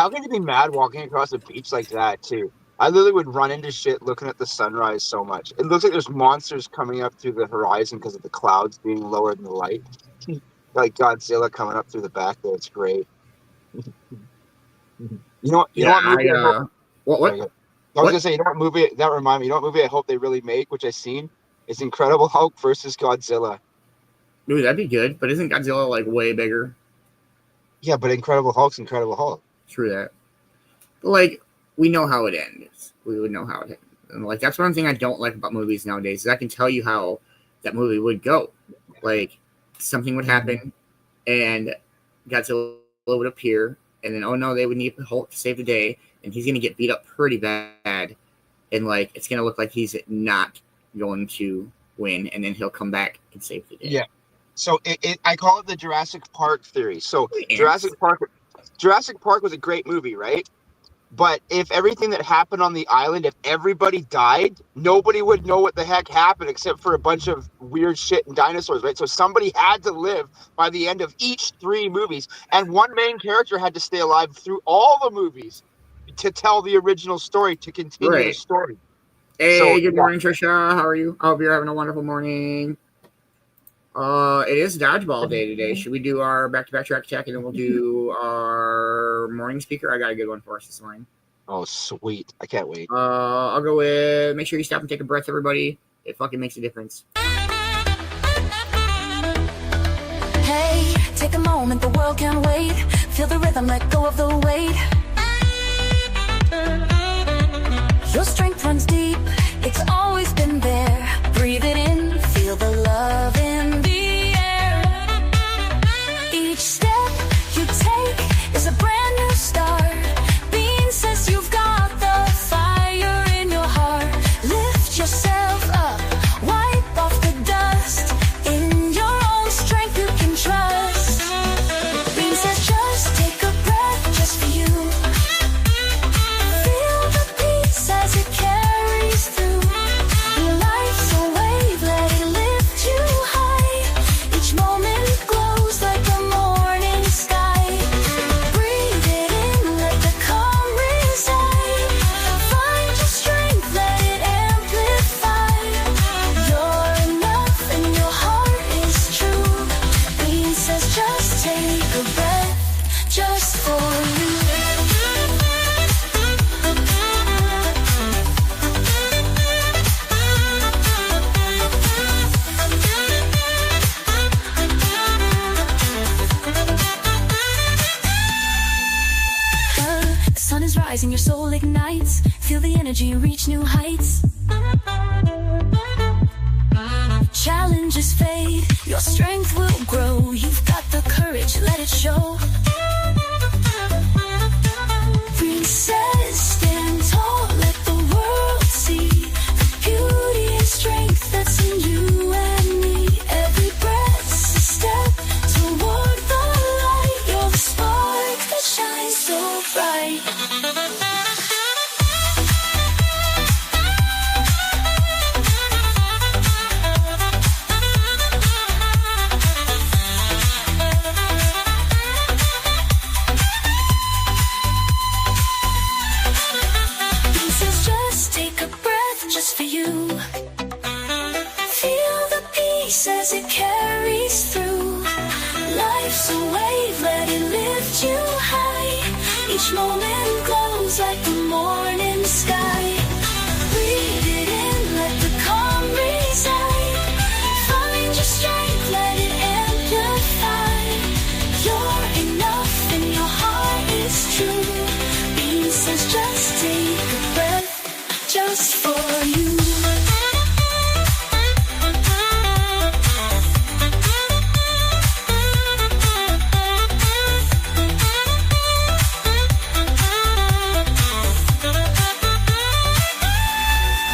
Speaker 8: can you be mad walking across the beach like that too? I literally would run into shit looking at the sunrise so much. It looks like there's monsters coming up through the horizon because of the clouds being lower than the light. Like Godzilla coming up through the back there. It's great. You know what? You know what movie?
Speaker 7: What?
Speaker 8: I was gonna say, you know what movie that reminded me? You know what movie I hope they really make, which I've seen? It's Incredible Hulk versus Godzilla.
Speaker 7: Dude, that'd be good. But isn't Godzilla like way bigger?
Speaker 8: Yeah, but Incredible Hulk's Incredible Hulk.
Speaker 7: True that. But, like, we know how it ends. We would know how it ends. And like that's one thing I don't like about movies nowadays is I can tell you how that movie would go. Like something would happen, and Godzilla would appear, and then oh no, they would need Hulk to save the day, and he's gonna get beat up pretty bad, and like it's gonna look like he's not going to win, and then he'll come back and save the day.
Speaker 8: Yeah. So I call it the Jurassic Park theory. So Jurassic Park was a great movie, right? But if everything that happened on the island, if everybody died, nobody would know what the heck happened except for a bunch of weird shit and dinosaurs, right? So somebody had to live by the end of each 3 movies. And one main character had to stay alive through all the movies to tell the original story, to continue the story.
Speaker 7: Hey, good morning, Trisha. How are you? I hope you're having a wonderful morning. It is dodgeball day today. Should we do our back-to-back track attack, and then we'll do our morning speaker? I got a good one for us this morning.
Speaker 8: Oh, sweet. I can't wait.
Speaker 7: I'll go with, make sure you stop and take a breath, everybody. It fucking makes a difference.
Speaker 4: Hey, take a moment, the world can wait. Feel the rhythm, let go of the weight. Your strength runs deep, it's always been there. Breathe it in, feel the love in the air. Each step you take is a brand new start. Beanz says you've got the fire in your heart. Lift yourself up, wipe off the dust. In your own strength you can trust. Beanz says just take a breath just for you. Feel the peace as it carries through. Life's a wave, let it lift you high. Each moment glows like the morning sky. Breathe it in, let the calm reside. Find your strength, let it amplify. You're enough and your heart is true. Beanz says just take a breath, just for you. The sun is rising, your soul ignites. Feel the energy reach new heights. Challenges fade, your strength will grow. You've got the courage, let it show. Beanz says stand tall, let the world see the beauty and strength that's in you and me. Every breath's a step toward the light. You're the spark that shines so bright. Beanz says just take a breath just for you. Feel the peace as it carries through. Life's a wave, let it lift you high. Each moment glows like the morning sky. Breathe it in, let the calm reside. Find your strength, let it amplify. You're enough and your heart is true. Beanz says just take a breath, just for you.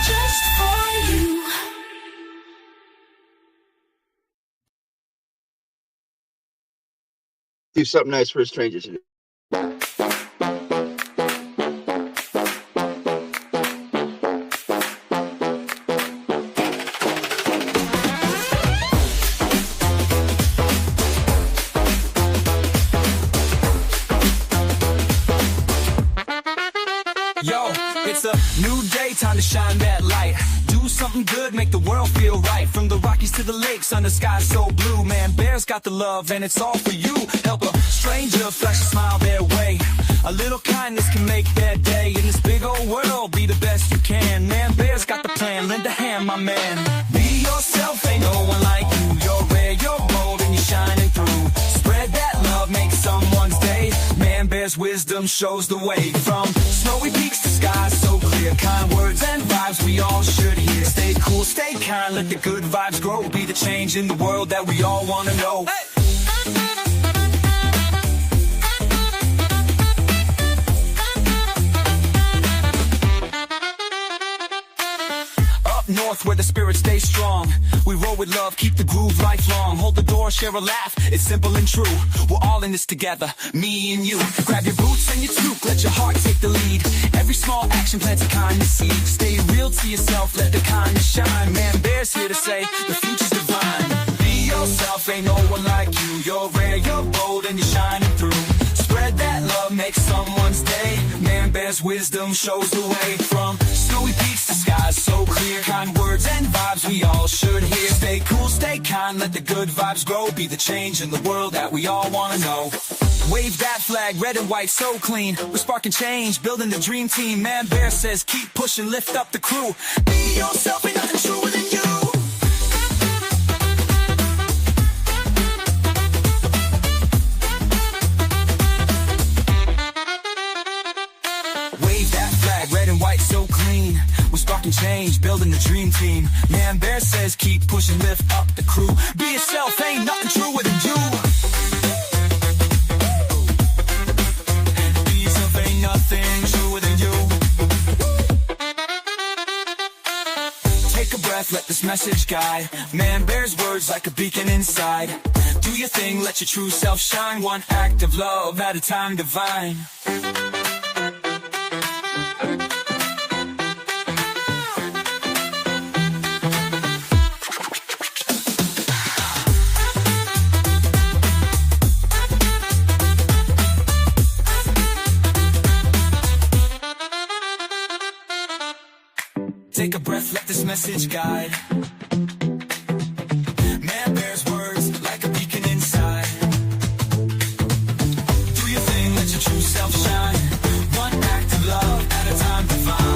Speaker 4: Just for you.
Speaker 8: Do something nice for a stranger today.
Speaker 2: Yo, it's a new day, time to shine that light. Do something good, make the world feel right. From the Rockies to the lakes, under skies so blue. Man-Bear's got the love and it's all for you. Help a stranger, flash a smile their way. A little kindness can make their day. In this big old world, be the best you can. Man-Bear's got the plan, lend a hand, my man. Be yourself, ain't no one like you. You're rare, you're bold, and you're shining through. Spread that love, make someone's day. Man-Bear's wisdom shows the way. From snowy peaks to skies so clear. Kind words and vibes we all should hear. Stay cool, stay kind, let the good vibes grow. Be the change in the world that we all wanna know. Hey! North where the spirit stays strong. We roll with love, keep the groove lifelong. Hold the door, share a laugh, it's simple and true. We're all in this together, me and you. Grab your boots and your toque, let your heart take the lead. Every small action plants a kindness seed. Stay real to yourself, let the kindness shine. Man-Bear's here to say, the future's divine. Be yourself, ain't no one like you. You're rare, you're bold, and you're shining through. Spread that love, make someone's day. Man-Bear's wisdom shows the way. From snowy peaks to skies so clear. Kind words and vibes we all should hear. Stay cool, stay kind, let the good vibes grow. Be the change in the world that we all wanna know. Wave that flag, red and white so clean. We're sparking change, building the dream team. Man-Bear says keep pushing, lift up the crew. Be yourself, ain't nothing truer than you. Wave that flag, red and white so clean. Man-Bear says keep pushing, lift up the crew. Be yourself, ain't nothing truer than you. Be yourself, ain't nothing truer than you. Take a breath, let this message guide. Man-Bear's words like a beacon inside. Do your thing, let your true self shine. One act of love at a time, divine. Take a breath, let this message guide. Man-Bear's words like a beacon inside. Do your thing, let your true self shine. One act of love at a time, divine.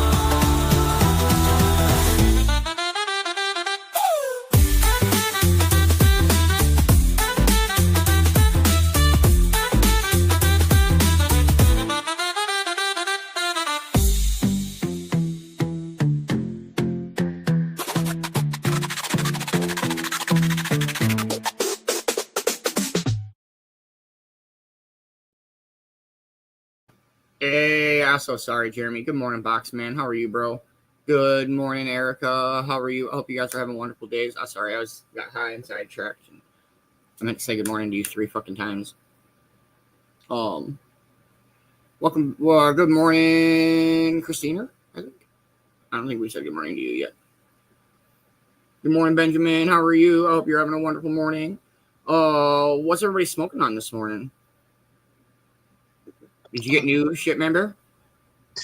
Speaker 7: Hey, I'm so sorry, Jeremy. Good morning, Boxman. How are you, bro? Good morning, Erica. How are you? I hope you guys are having wonderful days. I'm sorry, I got high and sidetracked. I meant to say good morning to you 3 fucking times. Welcome. Well, good morning, Christina. I don't think we said good morning to you yet. Good morning, Benjamin. How are you? I hope you're having a wonderful morning. What's everybody smoking on this morning? Did you get new shit, member?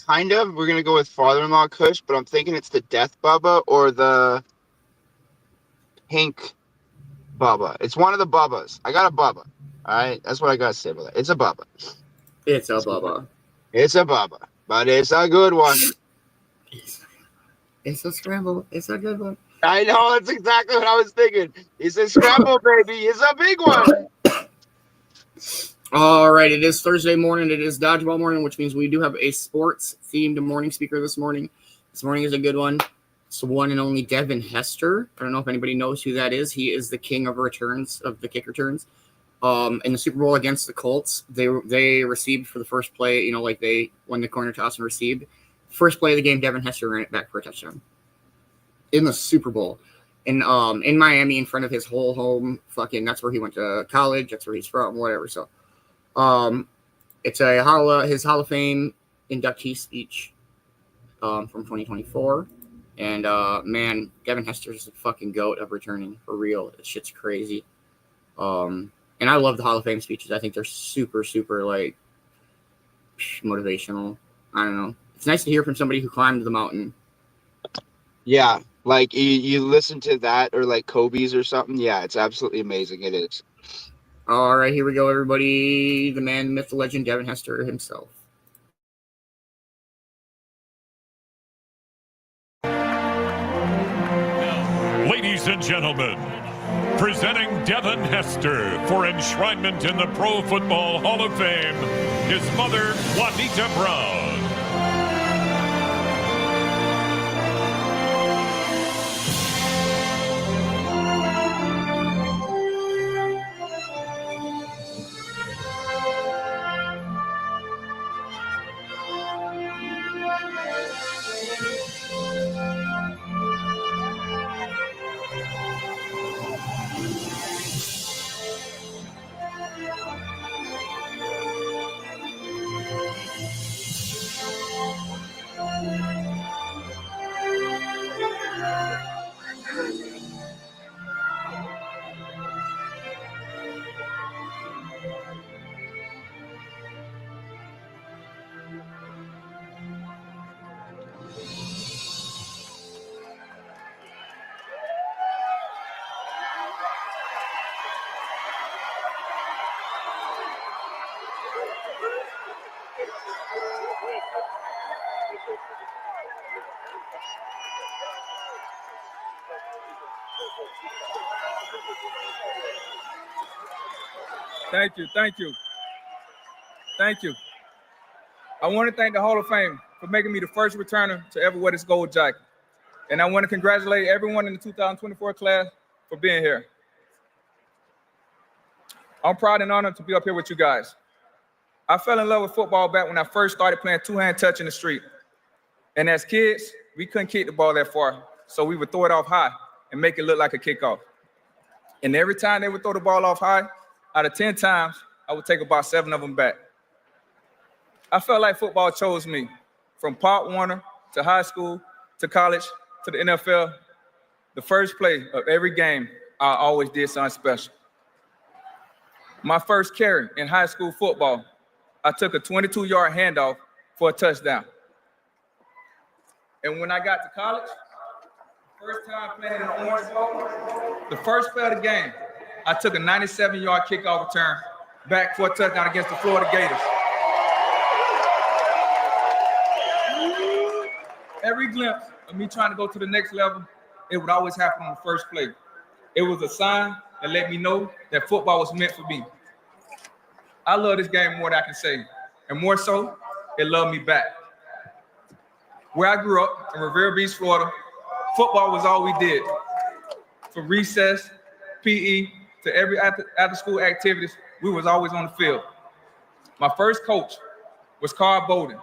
Speaker 8: Kind of. We're gonna go with father-in-law Kush, but I'm thinking it's the Death Bubba or the Pink Bubba. It's one of the Bubbas. I got a Bubba. All right, that's what I gotta say about it. It's a Bubba.
Speaker 7: It's a Bubba.
Speaker 8: It's a Bubba, but it's a good one.
Speaker 7: It's a scramble. It's a good one.
Speaker 8: I know. That's exactly what I was thinking. It's a scramble, baby. It's a big one.
Speaker 7: All right, it is Thursday morning. It is dodgeball morning, which means we do have a sports-themed morning speaker this morning. This morning is a good one. It's the one and only Devin Hester. I don't know if anybody knows who that is. He is the king of returns, of the kick returns. In the Super Bowl against the Colts, they received for the first play, like they won the corner toss and received. First play of the game, Devin Hester ran it back for a touchdown. In the Super Bowl. In Miami, in front of his whole home, that's where he went to college. That's where he's from, whatever, so. It's his Hall of Fame inductee speech from 2024, and man, Devin Hester's the fucking goat of returning for real. This shit's crazy. And I love the Hall of Fame speeches. I think they're super like motivational. I don't know. It's nice to hear from somebody who climbed the mountain.
Speaker 8: Yeah, like you listen to that or like Kobe's or something. Yeah, it's absolutely amazing. It is.
Speaker 7: All right, here we go, everybody. The man, the myth, the legend, Devin Hester himself.
Speaker 9: Ladies and gentlemen, presenting Devin Hester for enshrinement in the Pro Football Hall of Fame, his mother, Juanita Brown.
Speaker 12: Thank you. I want to thank the Hall of Fame for making me the first returner to ever wear this gold jacket. And I want to congratulate everyone in the 2024 class for being here. I'm proud and honored to be up here with you guys. I fell in love with football back when I first started playing two-hand touch in the street. And as kids, we couldn't kick the ball that far, so we would throw it off high and make it look like a kickoff. And every time they would throw the ball off high, out of 10 times, I would take about 7 of them back. I felt like football chose me. From Pop Warner to high school to college to the NFL, the first play of every game, I always did something special. My first carry in high school football, I took a 22-yard handoff for a touchdown. And when I got to college, first time playing in the Orange Bowl, the first play of the game, I took a 97-yard kickoff return back for a touchdown against the Florida Gators. Every glimpse of me trying to go to the next level, it would always happen on the first play. It was a sign that let me know that football was meant for me. I love this game more than I can say, and more so, it loved me back. Where I grew up in Revere Beach, Florida, football was all we did. From recess, PE, to every after-school activities, we was always on the field. My first coach was Carl Bowden,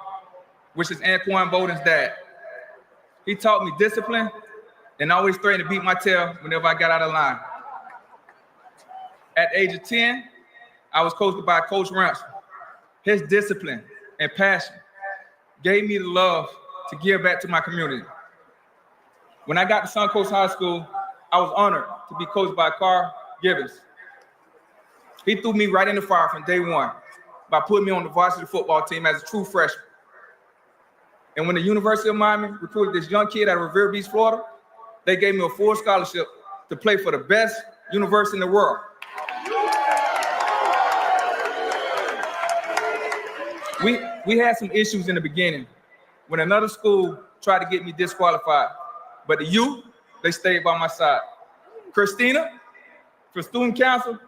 Speaker 12: which is Anquan Bowden's dad. He taught me discipline and always threatened to beat my tail whenever I got out of line. At the age of 10, I was coached by Coach Ramsey. His discipline and passion gave me the love to give back to my community. When I got to Suncoast High School, I was honored to be coached by Carl Gibbons. He threw me right in the fire from day one by putting me on the varsity football team as a true freshman. And when the University of Miami recruited this young kid out of Revere Beach, Florida, they gave me a full scholarship to play for the best university in the world. We had some issues in the beginning when another school tried to get me disqualified, but the youth, they stayed by my side. Christina, for student council,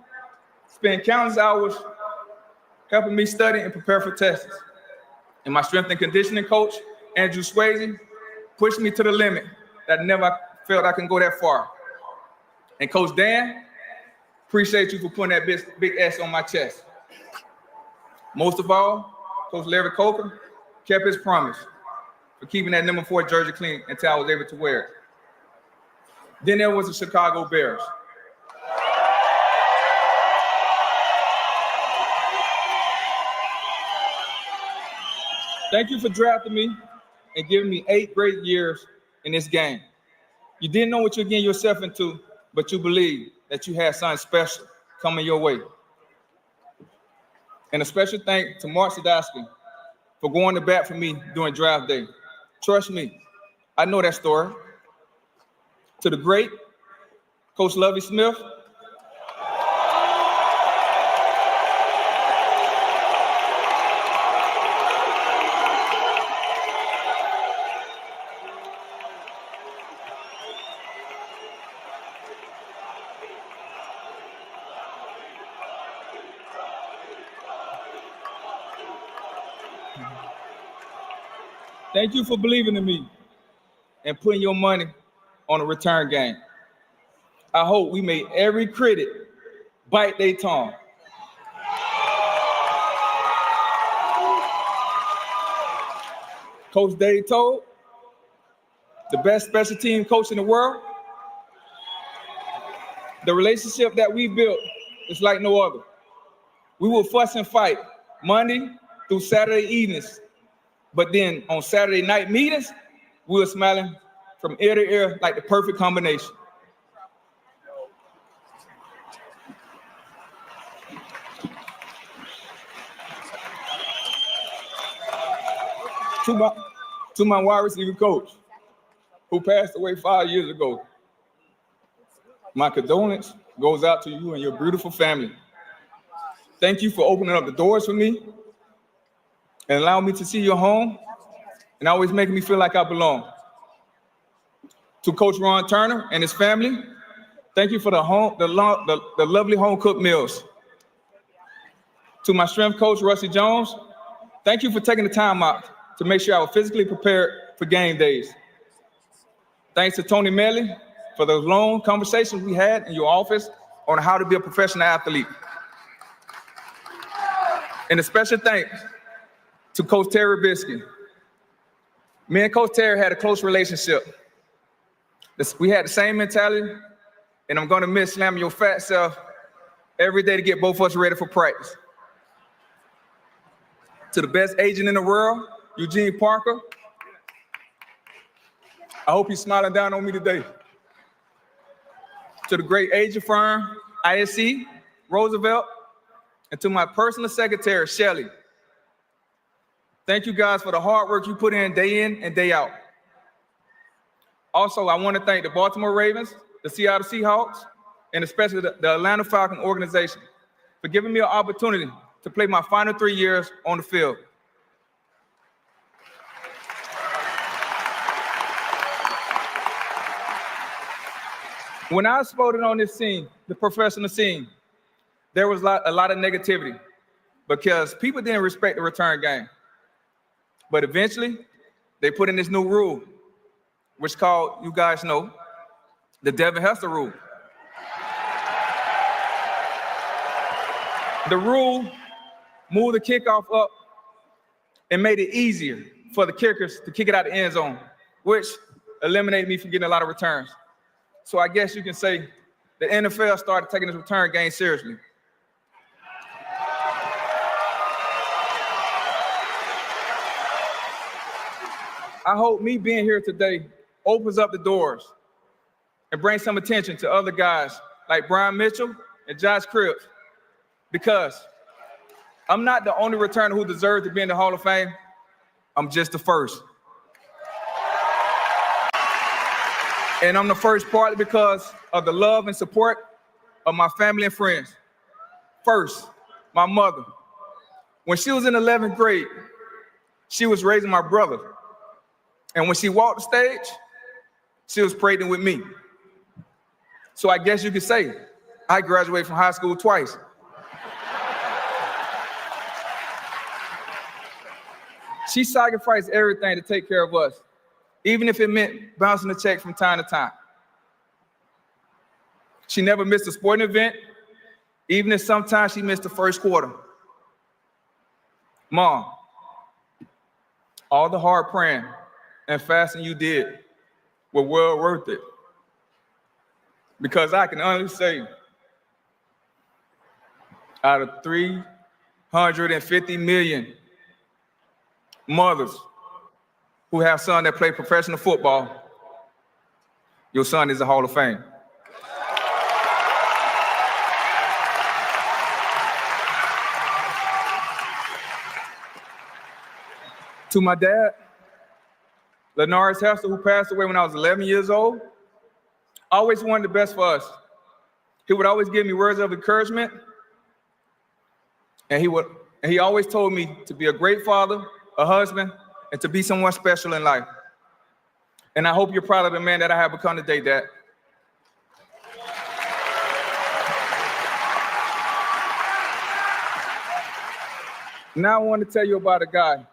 Speaker 12: spent countless hours helping me study and prepare for tests. And my strength and conditioning coach, Andrew Swayze, pushed me to the limit that I never felt I can go that far. And Coach Dan, appreciate you for putting that big S on my chest. Most of all, Coach Larry Coker kept his promise for keeping that number 4 jersey clean until I was able to wear it. Then there was the Chicago Bears. Thank you for drafting me and giving me 8 great years in this game. You didn't know what you're getting yourself into, but you believed that you had something special coming your way. And a special thank to Mark Sadowski for going to bat for me during draft day. Trust me, I know that story. To the great Coach Lovie Smith, thank you for believing in me and putting your money on a return game. I hope we made every critic bite their tongue. Coach Dave Todd, the best special team coach in the world. The relationship that we built is like no other. We will fuss and fight Monday through Saturday evenings, but then on Saturday night meetings, we were smiling from ear to ear like the perfect combination. To my wide receiver coach, who passed away 5 years ago, my condolence goes out to you and your beautiful family. Thank you for opening up the doors for me and allowing me to see your home and always making me feel like I belong. To Coach Ron Turner and his family, thank you for the lovely home-cooked meals. To my strength coach, Rusty Jones, thank you for taking the time out to make sure I was physically prepared for game days. Thanks to Tony Melly for those long conversations we had in your office on how to be a professional athlete. And a special thanks to Coach Terry Bisky. Me and Coach Terry had a close relationship. We had the same mentality, and I'm gonna miss slamming your fat self every day to get both of us ready for practice. To the best agent in the world, Eugene Parker, I hope he's smiling down on me today. To the great agent firm, ISC, Roosevelt, and to my personal secretary, Shelley. Thank you guys for the hard work you put in and day out. Also, I want to thank the Baltimore Ravens, the Seattle Seahawks, and especially the Atlanta Falcons organization for giving me an opportunity to play my final 3 years on the field. When I was voted on this scene, the professional scene, there was a lot of negativity because people didn't respect the return game. But eventually, they put in this new rule, which called, you guys know, the Devin Hester rule. The rule moved the kickoff up and made it easier for the kickers to kick it out the end zone, which eliminated me from getting a lot of returns. So I guess you can say the NFL started taking this return game seriously. I hope me being here today opens up the doors and brings some attention to other guys like Brian Mitchell and Josh Cribbs, because I'm not the only returner who deserves to be in the Hall of Fame. I'm just the first. And I'm the first partly because of the love and support of my family and friends. First, my mother. When she was in 11th grade, she was raising my brother. And when she walked the stage, she was pregnant with me. So I guess you could say I graduated from high school twice. She sacrificed everything to take care of us, even if it meant bouncing a check from time to time. She never missed a sporting event, even if sometimes she missed the first quarter. Mom, all the hard praying and fasting you did were well worth it. Because I can honestly say, out of 350 million mothers who have sons that play professional football, your son is a Hall of Fame. To my dad, Lenarius Hester, who passed away when I was 11 years old, always wanted the best for us. He would always give me words of encouragement, and he always told me to be a great father, a husband, and to be someone special in life. And I hope you're proud of the man that I have become today, Dad. Now I want to tell you about a guy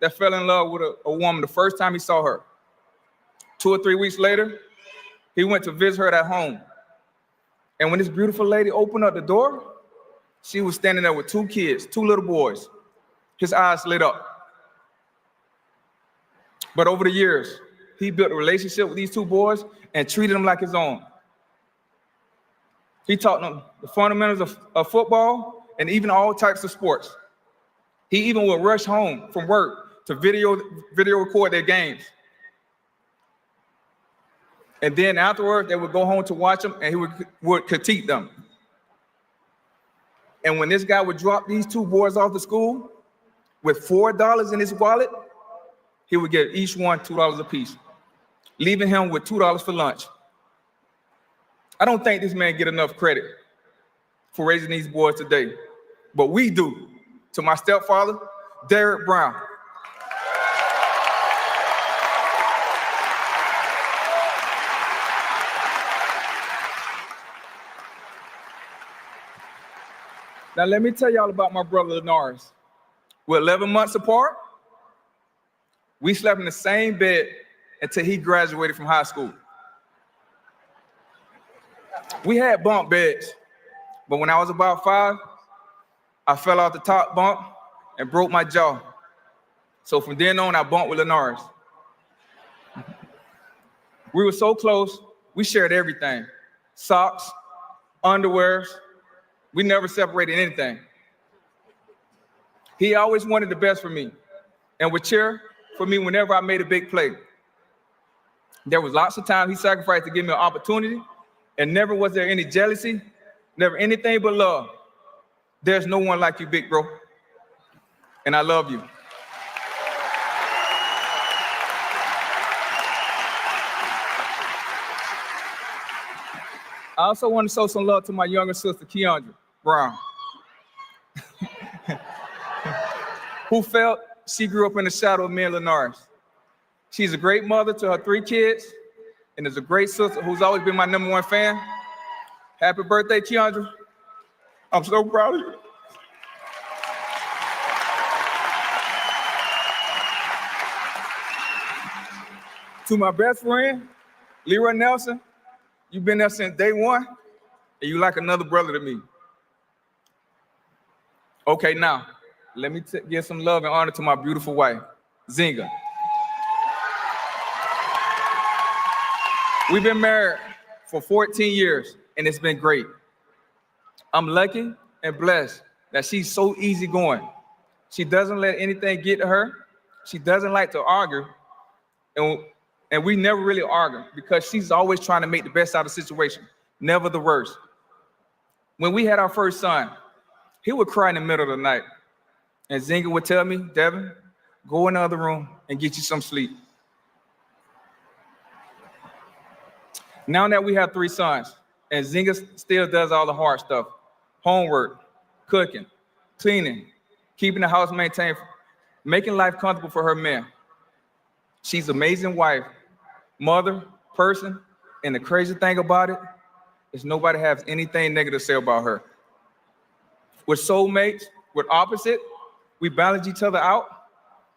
Speaker 12: that fell in love with a woman the first time he saw her. 2 or 3 weeks later, he went to visit her at home. And when this beautiful lady opened up the door, she was standing there with 2 kids, 2 little boys. His eyes lit up. But over the years, he built a relationship with these 2 boys and treated them like his own. He taught them the fundamentals of football and even all types of sports. He even would rush home from work to video record their games. And then afterward, they would go home to watch them, and he would critique them. And when this guy would drop these 2 boys off to school with $4 in his wallet, he would give each one $2 apiece, leaving him with $2 for lunch. I don't think this man get enough credit for raising these boys today, but we do. To my stepfather, Derek Brown. Now let me tell y'all about my brother Lenarius. We're 11 months apart. We slept in the same bed until he graduated from high school. We had bunk beds, but when I was about 5, I fell off the top bunk and broke my jaw. So from then on, I bunked with Linares. We were so close, we shared everything. Socks, underwears, we never separated anything. He always wanted the best for me and would cheer for me whenever I made a big play. There was lots of times he sacrificed to give me an opportunity, and never was there any jealousy, never anything but love. There's no one like you, big bro, and I love you. I also want to show some love to my younger sister, Keandra Brown, who felt she grew up in the shadow of me and Linares. She's a great mother to her 3 kids and is a great sister who's always been my #1 fan. Happy birthday, Keandra. I'm so proud of you. To my best friend, Leroy Nelson, you've been there since day 1, and you like another brother to me. Okay, now, let me give some love and honor to my beautiful wife, Zinga. We've been married for 14 years, and it's been great. I'm lucky and blessed that she's so easygoing. She doesn't let anything get to her. She doesn't like to argue, and we never really argue because she's always trying to make the best out of the situation, never the worst. When we had our first son, he would cry in the middle of the night, and Zinga would tell me, Devin, go in the other room and get you some sleep. Now that we have 3 sons, and Zinga still does all the hard stuff, homework, cooking, cleaning, keeping the house maintained, making life comfortable for her men. She's an amazing wife, mother, person, and the crazy thing about it is nobody has anything negative to say about her. We're soulmates, we're opposite, we balance each other out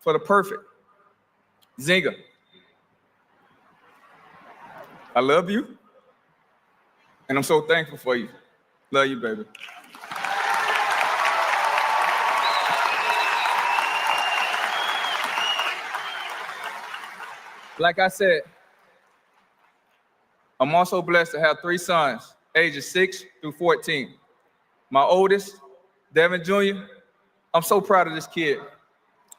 Speaker 12: for the perfect. Zinga, I love you, and I'm so thankful for you. Love you, baby. Like I said, I'm also blessed to have 3 sons, ages 6 through 14. My oldest, Devin Jr., I'm so proud of this kid.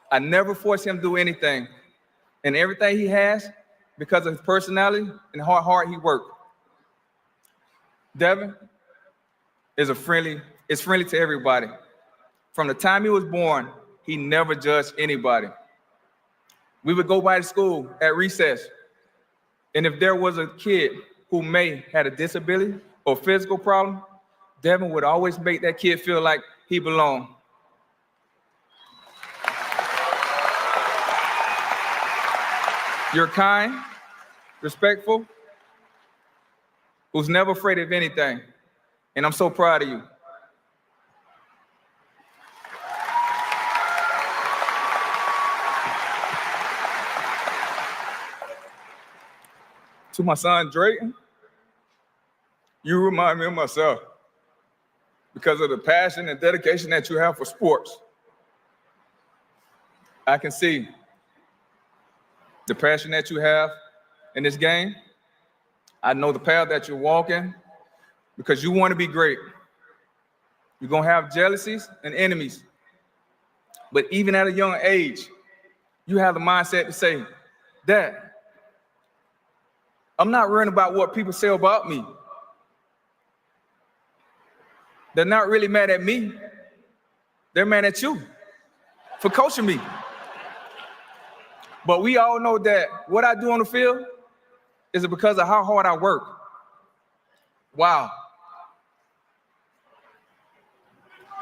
Speaker 12: I never forced him to do anything, and everything he has, because of his personality and how hard he worked. Devin is friendly to everybody. From the time he was born, he never judged anybody. We would go by to school at recess, and if there was a kid who may had a disability or physical problem, Devin would always make that kid feel like he belonged. You're kind, respectful, who's never afraid of anything, and I'm so proud of you. To my son, Drayton, you remind me of myself because of the passion and dedication that you have for sports. I can see the passion that you have in this game. I know the path that you're walking because you want to be great. You're going to have jealousies and enemies. But even at a young age, you have the mindset to say, Dad, I'm not worrying about what people say about me. They're not really mad at me. They're mad at you for coaching me. But we all know that what I do on the field is because of how hard I work. Wow.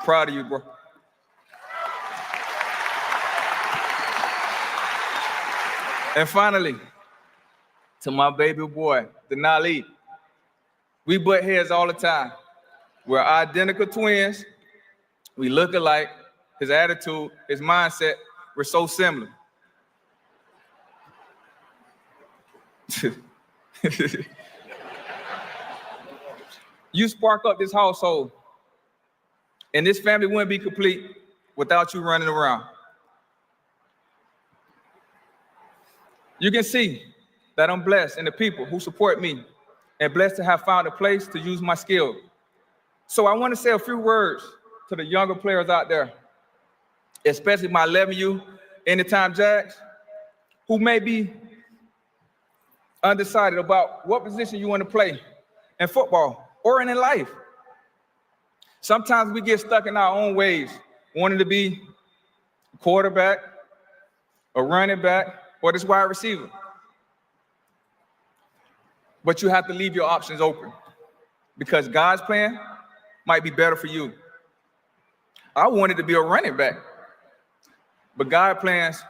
Speaker 12: Proud of you, bro. And finally, to my baby boy, Denali. We butt heads all the time. We're identical twins. We look alike. His attitude, his mindset, we're so similar. You spark up this household, and this family wouldn't be complete without you running around. You can see that I'm blessed in the people who support me and blessed to have found a place to use my skill. So I want to say a few words to the younger players out there, especially my 11U Anytime Jacks, who may be undecided about what position you want to play in football or in life. Sometimes we get stuck in our own ways, wanting to be a quarterback, a running back, or this wide receiver. But you have to leave your options open because God's plan might be better for you. I wanted to be a running back, but God's plans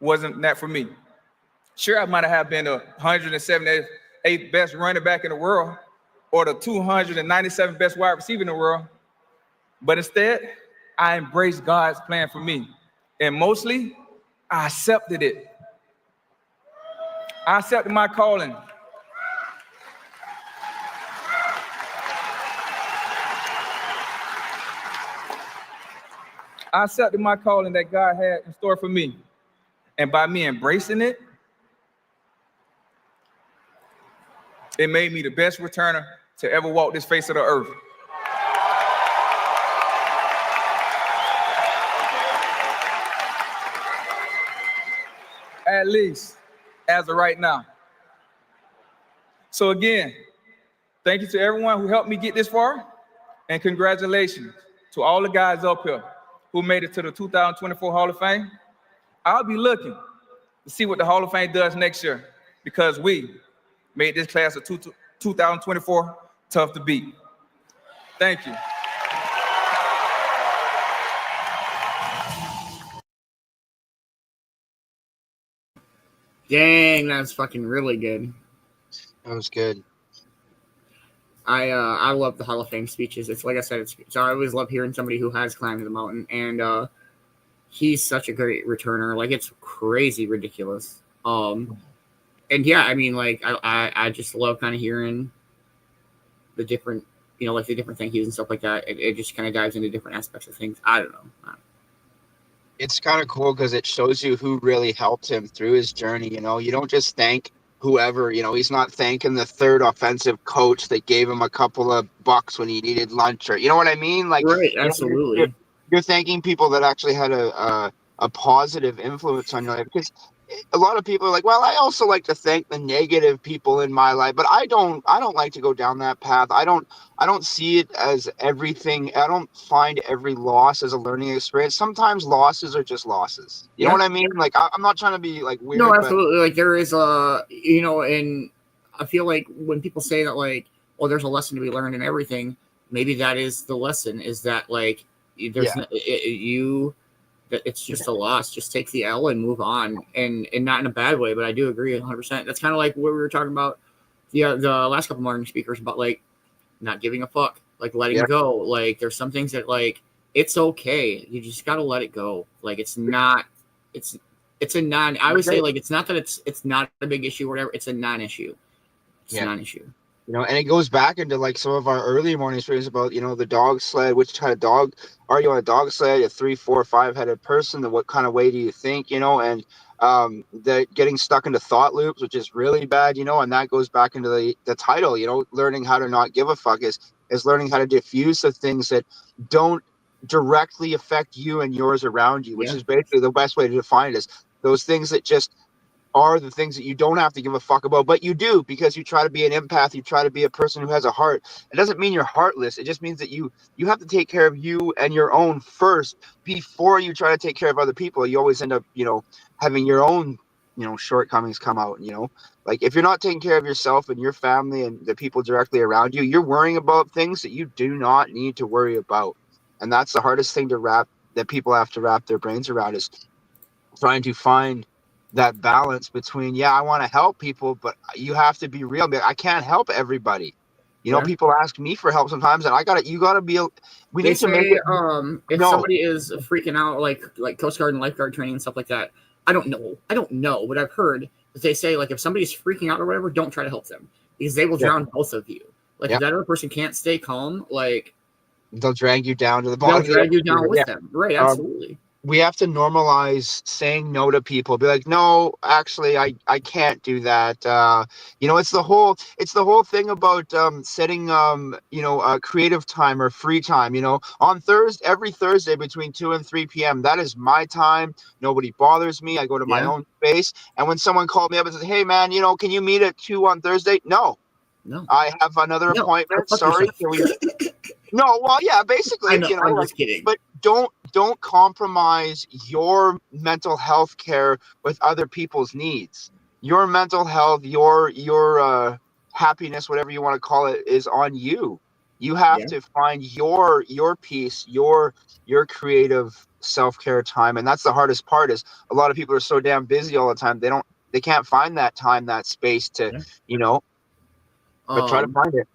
Speaker 12: wasn't that for me. Sure, I might have been the 178th best running back in the world or the 297th best wide receiver in the world, but instead, I embraced God's plan for me, and mostly, I accepted it. I accepted my calling. I accepted my calling that God had in store for me. And by me embracing it, it made me the best returner to ever walk this face of the earth. At least as of right now. So again, thank you to everyone who helped me get this far, and congratulations to all the guys up here who made it to the 2024 Hall of Fame. I'll be looking to see what the Hall of Fame does next year because we made this class of 2024 tough to beat. Thank you.
Speaker 7: Dang, that's fucking really good.
Speaker 8: That was good.
Speaker 7: I love the Hall of Fame speeches. It's like I said, it's I always love hearing somebody who has climbed the mountain, and he's such a great returner. Like, it's crazy ridiculous. And yeah, I mean, like I just love kind of hearing the different, like the different thank yous and stuff like that. It just kind of dives into different aspects of things. I don't know.
Speaker 8: It's kind of cool because it shows you who really helped him through his journey. You don't just thank whoever, he's not thanking the third offensive coach that gave him a couple of bucks when he needed lunch, or you know what I mean? Like,
Speaker 7: right, absolutely.
Speaker 8: You're thanking people that actually had a positive influence on your life, because a lot of people are like, well, I also like to thank the negative people in my life, but I don't like to go down that path. I don't see it as everything. I don't find every loss as a learning experience. Sometimes losses are just losses. You know what I mean? Like, I'm not trying to be like weird.
Speaker 7: No, absolutely. Like, there is and I feel like when people say that, like, well, there's a lesson to be learned in everything, maybe that is the lesson, is that, like, there's it's just a loss. Just take the L and move on, and not in a bad way. But I do agree 100%. That's kind of like what we were talking about the last couple morning speakers about, like, not giving a fuck, like letting go. Like, there's some things that, like, it's okay. You just got to let it go. Like, it's not. It's a non. I would say, like, it's not that it's not a big issue or whatever. It's a non-issue. It's a non-issue.
Speaker 8: And it goes back into like some of our early morning stories about, the dog sled, which kind of dog are you on a dog sled, a 3, 4, 5-headed person, then what kind of way do you think, and the getting stuck into thought loops, which is really bad, and that goes back into the title, learning how to not give a fuck is learning how to diffuse the things that don't directly affect you and yours around you, which is basically the best way to define it, is those things that just are the things that you don't have to give a fuck about, but you do, because you try to be an empath, you try to be a person who has a heart. It doesn't mean you're heartless. It just means that you have to take care of you and your own first before you try to take care of other people. You always end up, having your own, shortcomings come out, like if you're not taking care of yourself and your family and the people directly around you, you're worrying about things that you do not need to worry about. And that's the hardest thing that people have to wrap their brains around, is trying to find that balance between, I want to help people, but you have to be real. I can't help everybody. People ask me for help sometimes, and you gotta be. We need to make it.
Speaker 7: If somebody is freaking out, like Coast Guard and lifeguard training and stuff like that, I don't know, but I've heard that they say, like, if somebody's freaking out or whatever, don't try to help them, because they will drown both of you. Like if that other person can't stay calm, like
Speaker 8: they'll drag you down to the bottom.
Speaker 7: They'll drag you down with them. Right, absolutely.
Speaker 8: We have to normalize saying no to people. Be like, no, actually, I can't do that. It's the whole thing about setting creative time or free time. On every Thursday between 2 and 3 p.m. That is my time. Nobody bothers me. I go to my own space. And when someone called me up and said, "Hey man, can you meet at 2 on Thursday?" No, I have another appointment. Sorry, can we? No, well, yeah, basically,
Speaker 7: I'm just kidding.
Speaker 8: But don't compromise your mental health care with other people's needs. Your mental health, your happiness, whatever you want to call it, is on you. You have to find your peace, your creative self-care time, and that's the hardest part. Is a lot of people are so damn busy all the time. They can't find that time, that space to, but try to find it.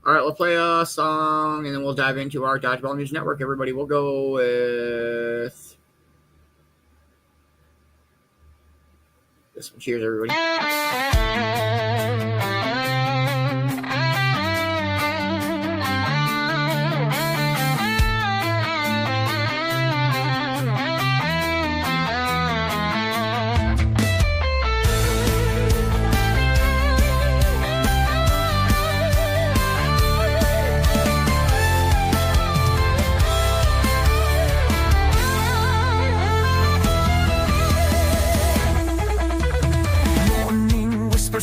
Speaker 7: All right, we'll play a song, and then we'll dive into our Dodgeball News Network. Everybody, we'll go with this one. Cheers, everybody.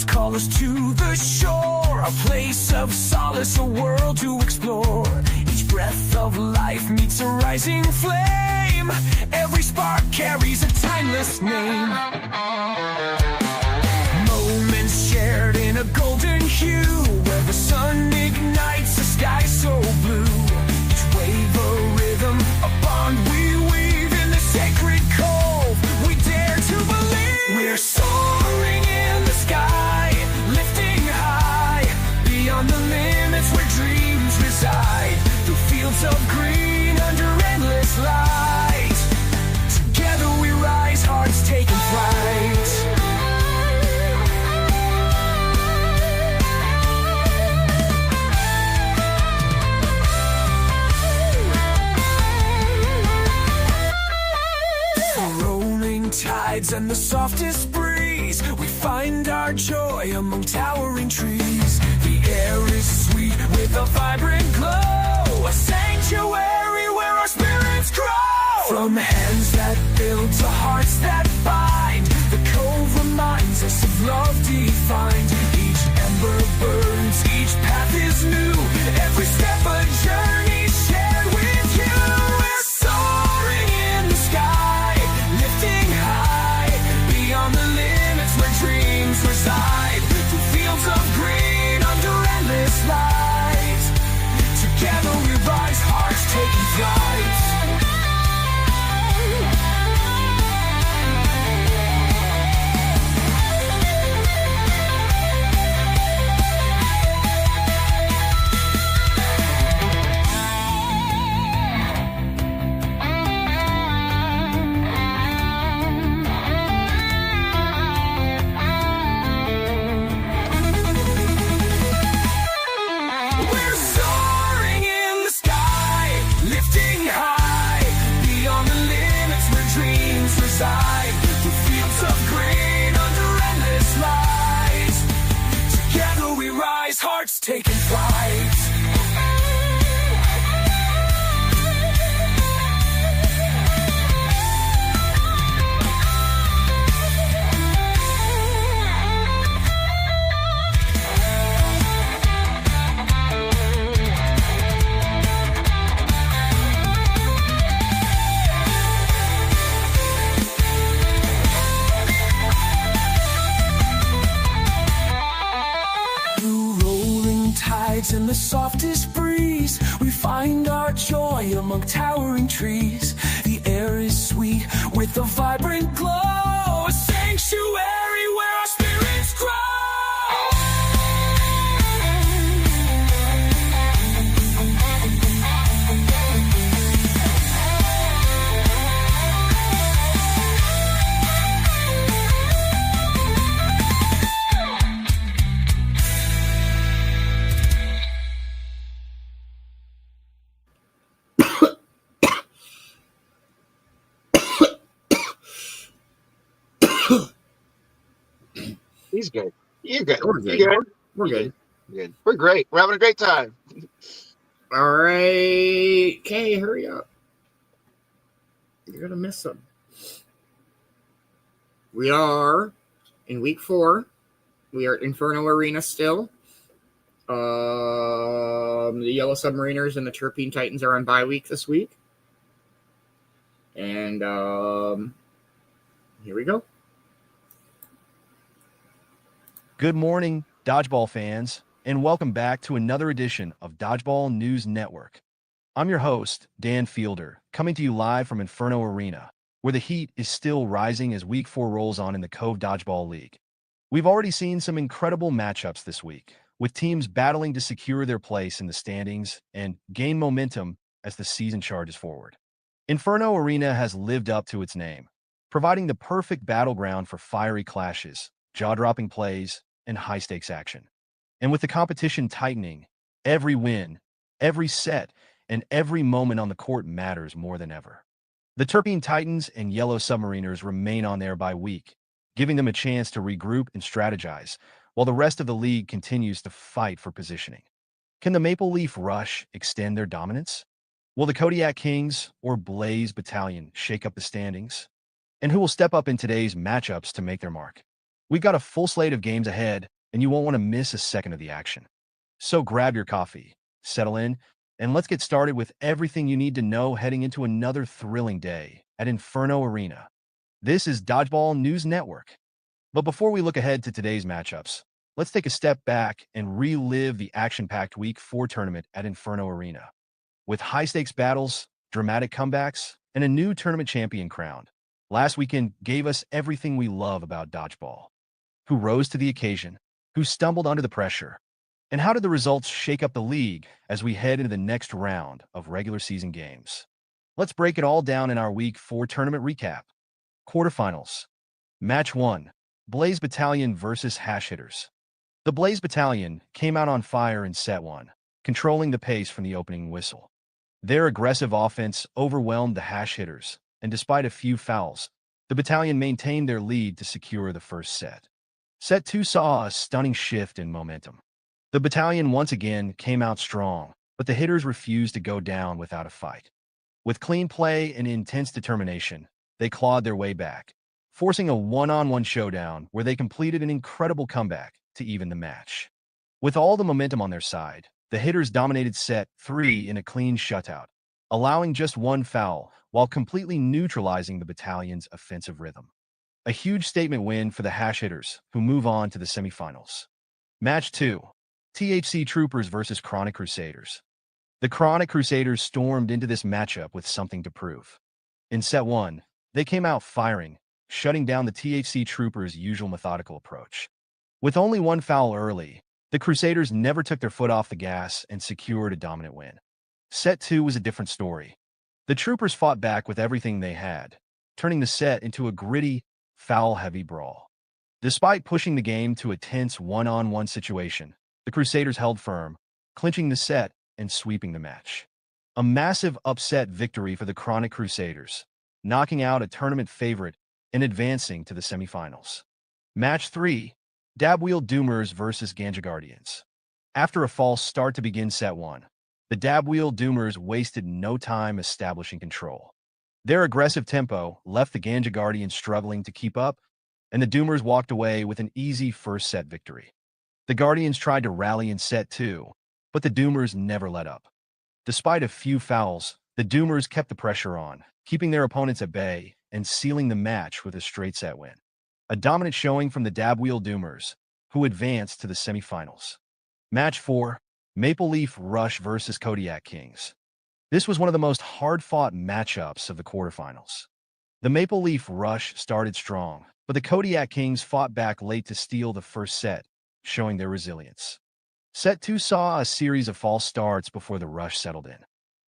Speaker 2: Call us to the shore, a place of solace, a world to explore. Each breath of life meets a rising flame. Every spark carries a timeless name. Moments shared in a golden hue, where the sun ignites a sky so blue. Each wave a rhythm, a bond we weave in the sacred cove. We dare to believe we're soaring in the sky, lifting high, beyond the limits where dreams reside. Through fields of green, under endless light, together we rise, hearts taking flight. Rolling tides and the softest breeze, we find our joy among towering trees. The air is sweet with a vibrant glow, a sanctuary where our spirits grow. From hands that build to hearts that bind, the Cove reminds us of love defined. Each ember burns, each path is new, every step a journey shared with you. We're soaring in the sky, lifting high, beyond the limits where dreams reside. Through fields of green, under endless light, together we rise, hearts taking flight. We're soaring in the sky, lifting high, beyond the limits where dreams reside. Through fields of green, under endless light, together we rise, hearts taking flight. Through rolling tides and the softest breeze, we find our joy among towering trees. The air is sweet with a vibrant glow, a sanctuary where our spirits grow.
Speaker 8: He's good. You're good.
Speaker 7: We're
Speaker 8: You
Speaker 7: good.
Speaker 8: good?
Speaker 7: We're
Speaker 8: You
Speaker 7: good.
Speaker 8: Good. We're great. We're having a great time.
Speaker 7: All right. Okay, hurry up. You're going to miss them. We are in week 4. We are at Inferno Arena still. The Yellow Submariners and the Terpene Titans are on bye week this week. And here we go.
Speaker 13: Good morning, Dodgeball fans, and welcome back to another edition of Dodgeball News Network. I'm your host, Dan Fielder, coming to you live from Inferno Arena, where the heat is still rising as Week 4 rolls on in the Cove Dodgeball League. We've already seen some incredible matchups this week, with teams battling to secure their place in the standings and gain momentum as the season charges forward. Inferno Arena has lived up to its name, providing the perfect battleground for fiery clashes, jaw-dropping plays, and high-stakes action. And with the competition tightening, every win, every set, and every moment on the court matters more than ever. The Terpene Titans and Yellow Submariners remain on their bye week, giving them a chance to regroup and strategize, while the rest of the league continues to fight for positioning. Can the Maple Leaf Rush extend their dominance? Will the Kodiak Kings or Blaze Battalion shake up the standings? And who will step up in today's matchups to make their mark? We've got a full slate of games ahead, and you won't want to miss a second of the action. So grab your coffee, settle in, and let's get started with everything you need to know heading into another thrilling day at Inferno Arena. This is Dodgeball News Network. But before we look ahead to today's matchups, let's take a step back and relive the action-packed Week 4 tournament at Inferno Arena. With high-stakes battles, dramatic comebacks, and a new tournament champion crowned, last weekend gave us everything we love about dodgeball. Who rose to the occasion? Who stumbled under the pressure? And how did the results shake up the league as we head into the next round of regular season games? Let's break it all down in our Week 4 tournament recap. Quarterfinals. Match 1. Blaze Battalion versus Hash Hitters. The Blaze Battalion came out on fire in Set 1, controlling the pace from the opening whistle. Their aggressive offense overwhelmed the Hash Hitters, and despite a few fouls, the battalion maintained their lead to secure the first set. Set 2 saw a stunning shift in momentum. The battalion once again came out strong, but the hitters refused to go down without a fight. With clean play and intense determination, they clawed their way back, forcing a one-on-one showdown where they completed an incredible comeback to even the match. With all the momentum on their side, the hitters dominated Set 3 in a clean shutout, allowing just one foul while completely neutralizing the battalion's offensive rhythm. A huge statement win for the Hash Hitters, who move on to the semifinals. Match 2. THC Troopers versus Chronic Crusaders. The Chronic Crusaders stormed into this matchup with something to prove. In Set 1, they came out firing, shutting down the THC Troopers' usual methodical approach. With only one foul early, the Crusaders never took their foot off the gas and secured a dominant win. Set 2 was a different story. The Troopers fought back with everything they had, turning the set into a gritty, foul-heavy brawl. Despite pushing the game to a tense one-on-one situation, the Crusaders held firm, clinching the set and sweeping the match. A massive upset victory for the Chronic Crusaders, knocking out a tournament favorite and advancing to the semifinals. Match 3. Dabwheel Doomers versus Ganja Guardians. After a false start to begin Set 1, the Dabwheel Doomers wasted no time establishing control. Their aggressive tempo left the Ganja Guardians struggling to keep up, and the Doomers walked away with an easy first set victory. The Guardians tried to rally in Set 2, but the Doomers never let up. Despite a few fouls, the Doomers kept the pressure on, keeping their opponents at bay and sealing the match with a straight set win. A dominant showing from the Dabwheel Doomers, who advanced to the semifinals. Match 4. Maple Leaf Rush versus Kodiak Kings. This was one of the most hard-fought matchups of the quarterfinals. The Maple Leaf Rush started strong, but the Kodiak Kings fought back late to steal the first set, showing their resilience. Set 2 saw a series of false starts before the Rush settled in.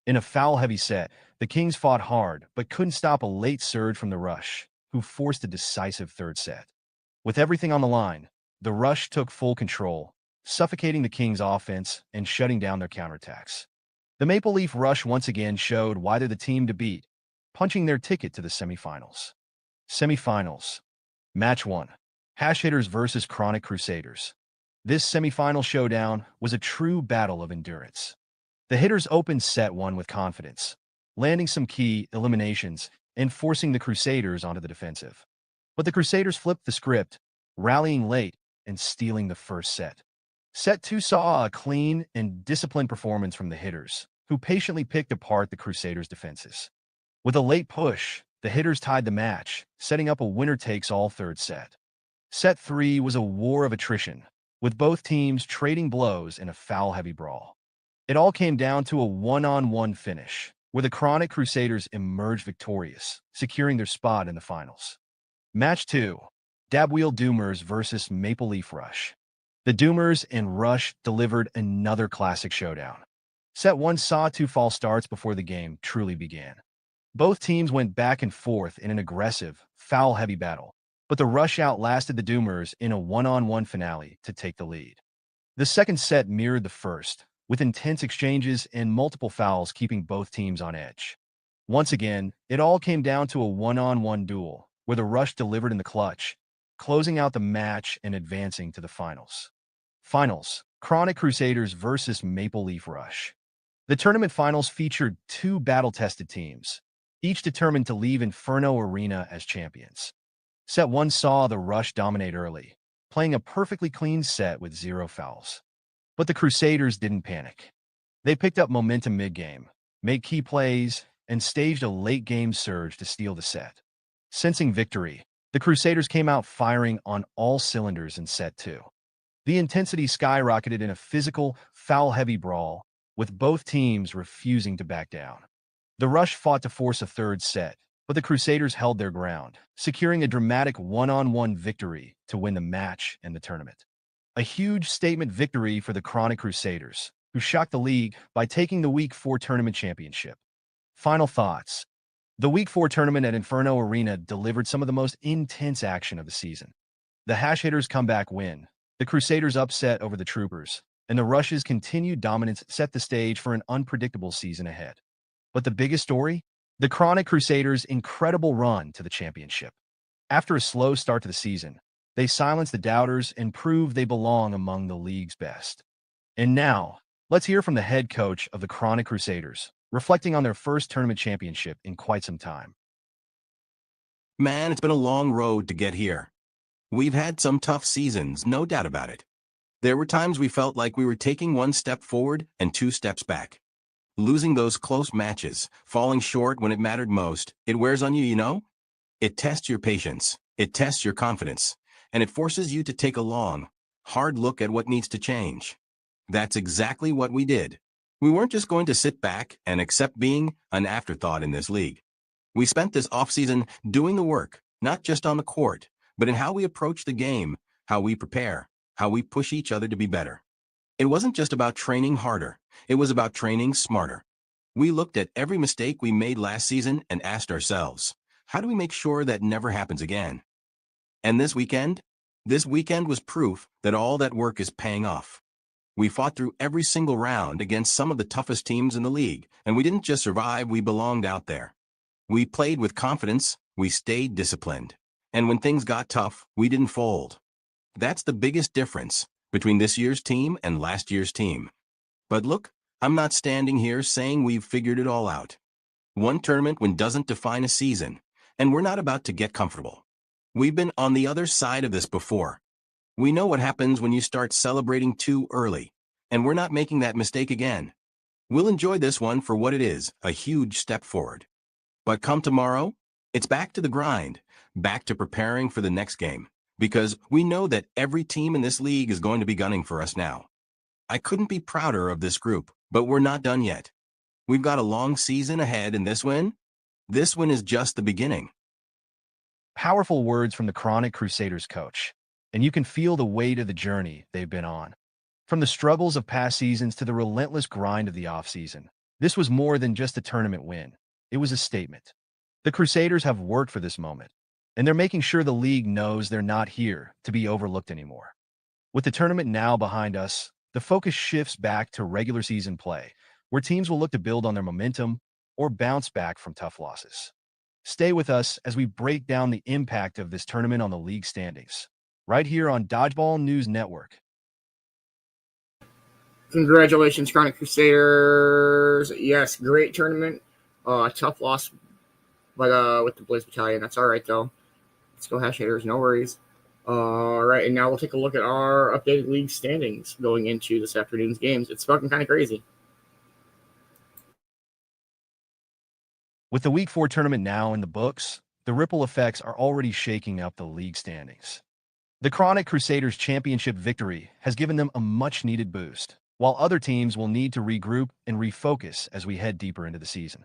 Speaker 13: In a foul-heavy set, the Kings fought hard but couldn't stop a late surge from the Rush, who forced a decisive third set. With everything on the line, the Rush took full control, suffocating the Kings' offense and shutting down their counterattacks. The Maple Leaf Rush once again showed why they're the team to beat, punching their ticket to the semifinals. Semifinals. Match 1. Hash Hitters versus Chronic Crusaders. This semifinal showdown was a true battle of endurance. The Hitters opened set one with confidence, landing some key eliminations and forcing the Crusaders onto the defensive. But the Crusaders flipped the script, rallying late and stealing the first set. Set two saw a clean and disciplined performance from the Hitters, who patiently picked apart the Crusaders' defenses. With a late push, the Hitters tied the match, setting up a winner-takes-all third set. Set three was a war of attrition, with both teams trading blows in a foul-heavy brawl. It all came down to a one-on-one finish, where the Chronic Crusaders emerged victorious, securing their spot in the finals. Match 2. Dabwheel Doomers versus Maple Leaf Rush. The Doomers and Rush delivered another classic showdown. Set 1 saw 2 false starts before the game truly began. Both teams went back and forth in an aggressive, foul-heavy battle, but the Rush outlasted the Doomers in a one-on-one finale to take the lead. The second set mirrored the first, with intense exchanges and multiple fouls keeping both teams on edge. Once again, it all came down to a one-on-one duel, where the Rush delivered in the clutch, closing out the match and advancing to the finals. Finals, Chronic Crusaders versus Maple Leaf Rush. The tournament finals featured 2 battle-tested teams, each determined to leave Inferno Arena as champions. Set 1 saw the Rush dominate early, playing a perfectly clean set with 0 fouls. But the Crusaders didn't panic. They picked up momentum mid-game, made key plays, and staged a late-game surge to steal the set. Sensing victory, the Crusaders came out firing on all cylinders in set 2. The intensity skyrocketed in a physical, foul-heavy brawl, with both teams refusing to back down. The Rush fought to force a third set, but the Crusaders held their ground, securing a dramatic one-on-one victory to win the match and the tournament. A huge statement victory for the Chronic Crusaders, who shocked the league by taking the Week 4 tournament championship. Final thoughts. The Week 4 tournament at Inferno Arena delivered some of the most intense action of the season. The Hash Hitters' comeback win, the Crusaders' upset over the Troopers, and the Rush's continued dominance set the stage for an unpredictable season ahead. But the biggest story? The Chronic Crusaders' incredible run to the championship. After a slow start to the season, they silenced the doubters and proved they belong among the league's best. And now, let's hear from the head coach of the Chronic Crusaders, reflecting on their first tournament championship in quite some time.
Speaker 14: Man, it's been a long road to get here. We've had some tough seasons, no doubt about it. There were times we felt like we were taking 1 step forward and 2 steps back. Losing those close matches, falling short when it mattered most, it wears on you, you know? It tests your patience, it tests your confidence, and it forces you to take a long, hard look at what needs to change. That's exactly what we did. We weren't just going to sit back and accept being an afterthought in this league. We spent this offseason doing the work, not just on the court, but in how we approach the game, how we prepare, how we push each other to be better. It wasn't just about training harder, it was about training smarter. We looked at every mistake we made last season and asked ourselves, how do we make sure that never happens again? And this weekend was proof that all that work is paying off. We fought through every single round against some of the toughest teams in the league, and we didn't just survive, we belonged out there. We played with confidence, we stayed disciplined, and when things got tough, we didn't fold. That's the biggest difference between this year's team and last year's team. But look, I'm not standing here saying we've figured it all out. One tournament win doesn't define a season, and we're not about to get comfortable. We've been on the other side of this before. We know what happens when you start celebrating too early, and we're not making that mistake again. We'll enjoy this one for what it is, a huge step forward. But come tomorrow, it's back to the grind, back to preparing for the next game, because we know that every team in this league is going to be gunning for us now. I couldn't be prouder of this group, but we're not done yet. We've got a long season ahead, and this win is just the beginning.
Speaker 13: Powerful words from the Chronic Crusaders coach, and you can feel the weight of the journey they've been on. From the struggles of past seasons to the relentless grind of the offseason, this was more than just a tournament win. It was a statement. The Crusaders have worked for this moment, and they're making sure the league knows they're not here to be overlooked anymore. With the tournament now behind us, the focus shifts back to regular season play, where teams will look to build on their momentum or bounce back from tough losses. Stay with us as we break down the impact of this tournament on the league standings. right here on Dodgeball News Network.
Speaker 7: Congratulations, Chronic Crusaders. Yes, great tournament. Tough loss, but with the Blaze Battalion. That's all right, though. Let's go Hash Haters, no worries. All right, and now we'll take a look at our updated league standings going into this afternoon's games. It's fucking kind of crazy.
Speaker 13: With the Week 4 tournament now in the books, the ripple effects are already shaking up the league standings. The Chronic Crusaders championship victory has given them a much-needed boost, while other teams will need to regroup and refocus as we head deeper into the season.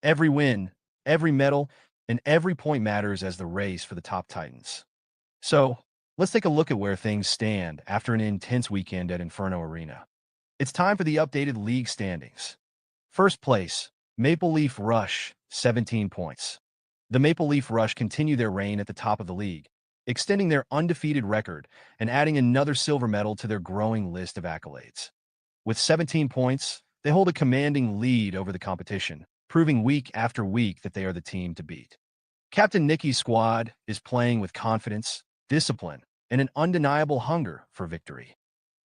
Speaker 13: Every win, every medal, and every point matters as the race for the top Titans. So, let's take a look at where things stand after an intense weekend at Inferno Arena. It's time for the updated league standings. First place, Maple Leaf Rush, 17 points. The Maple Leaf Rush continue their reign at the top of the league, extending their undefeated record and adding another silver medal to their growing list of accolades. With 17 points, they hold a commanding lead over the competition, proving week after week that they are the team to beat. Captain Nikki's squad is playing with confidence, discipline, and an undeniable hunger for victory.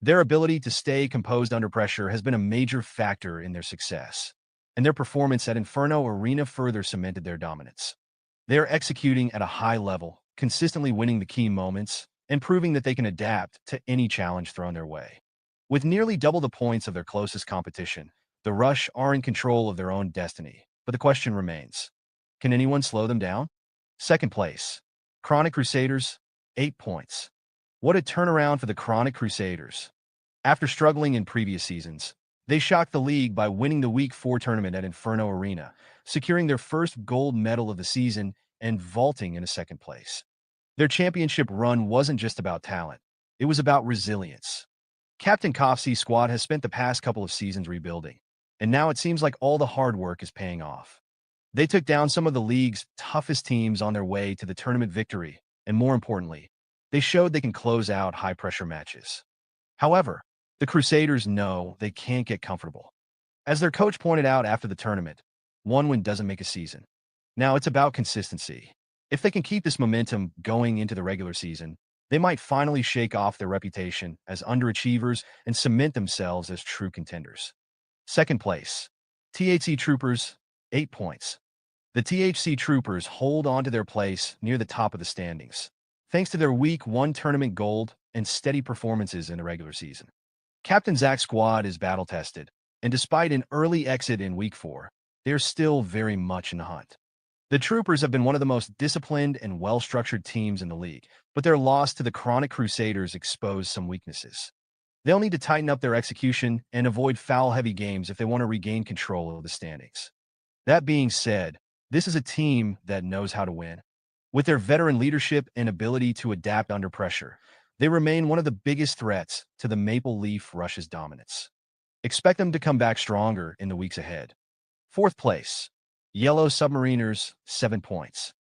Speaker 13: Their ability to stay composed under pressure has been a major factor in their success, and their performance at Inferno Arena further cemented their dominance. They are executing at a high level, consistently winning the key moments, and proving that they can adapt to any challenge thrown their way. With nearly double the points of their closest competition, the Rush are in control of their own destiny, but the question remains, can anyone slow them down? Second place, Chronic Crusaders, 8 points. What a turnaround for the Chronic Crusaders. After struggling in previous seasons, they shocked the league by winning the Week 4 tournament at Inferno Arena, securing their first gold medal of the season and vaulting into second place. Their championship run wasn't just about talent, it was about resilience. Captain Cove-TV's squad has spent the past couple of seasons rebuilding, and now it seems like all the hard work is paying off. They took down some of the league's toughest teams on their way to the tournament victory, and more importantly, they showed they can close out high-pressure matches. However, the Crusaders know they can't get comfortable. As their coach pointed out after the tournament, one win doesn't make a season. Now it's about consistency. If they can keep this momentum going into the regular season, they might finally shake off their reputation as underachievers and cement themselves as true contenders. Second place, THC Troopers, 8 points. The THC Troopers hold on to their place near the top of the standings, thanks to their Week 1 tournament gold and steady performances in the regular season. Captain Zach's squad is battle-tested, and despite an early exit in Week 4, they are still very much in the hunt. The Troopers have been one of the most disciplined and well-structured teams in the league, but their loss to the Chronic Crusaders exposed some weaknesses. They'll need to tighten up their execution and avoid foul-heavy games if they want to regain control of the standings. That being said, this is a team that knows how to win. With their veteran leadership and ability to adapt under pressure, they remain one of the biggest threats to the Maple Leaf Rush's dominance. Expect them to come back stronger in the weeks ahead. Fourth place, Yellow Submariners, 7 points.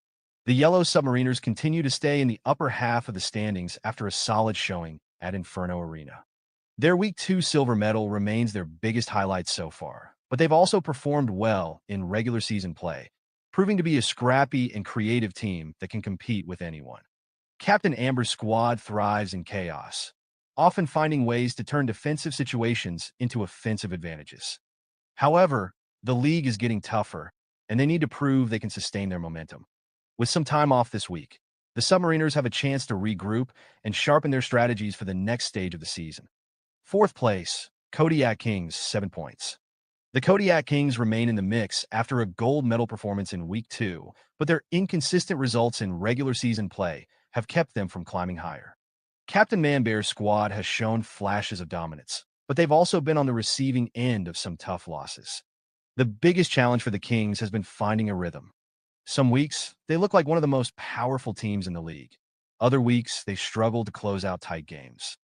Speaker 13: The Yellow Submariners continue to stay in the upper half of the standings after a solid showing at Inferno Arena. Their Week 2 silver medal remains their biggest highlight so far, but they've also performed well in regular season play, proving to be a scrappy and creative team that can compete with anyone. Captain Amber's squad thrives in chaos, often finding ways to turn defensive situations into offensive advantages. However, the league is getting tougher, and they need to prove they can sustain their momentum. With some time off this week, the Submariners have a chance to regroup and sharpen their strategies for the next stage of the season. Fourth place, Kodiak Kings, 7 points. The Kodiak Kings remain in the mix after a gold medal performance in Week 2, but their inconsistent results in regular season play have kept them from climbing higher. Captain Man-Bear's squad has shown flashes of dominance, but they've also been on the receiving end of some tough losses. The biggest challenge for the Kings has been finding a rhythm. Some weeks, they look like one of the most powerful teams in the league. Other weeks, they struggle to close out tight games.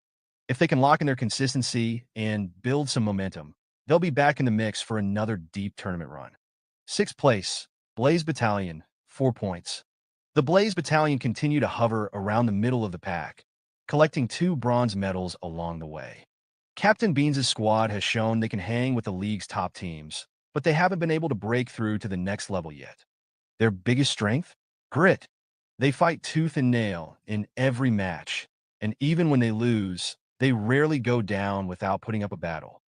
Speaker 13: If they can lock in their consistency and build some momentum, they'll be back in the mix for another deep tournament run. Sixth place, Blaze Battalion, 4 points. The Blaze Battalion continue to hover around the middle of the pack, collecting 2 bronze medals along the way. Captain Beanz' squad has shown they can hang with the league's top teams, but they haven't been able to break through to the next level yet. Their biggest strength? Grit. They fight tooth and nail in every match, and even when they lose, they rarely go down without putting up a battle.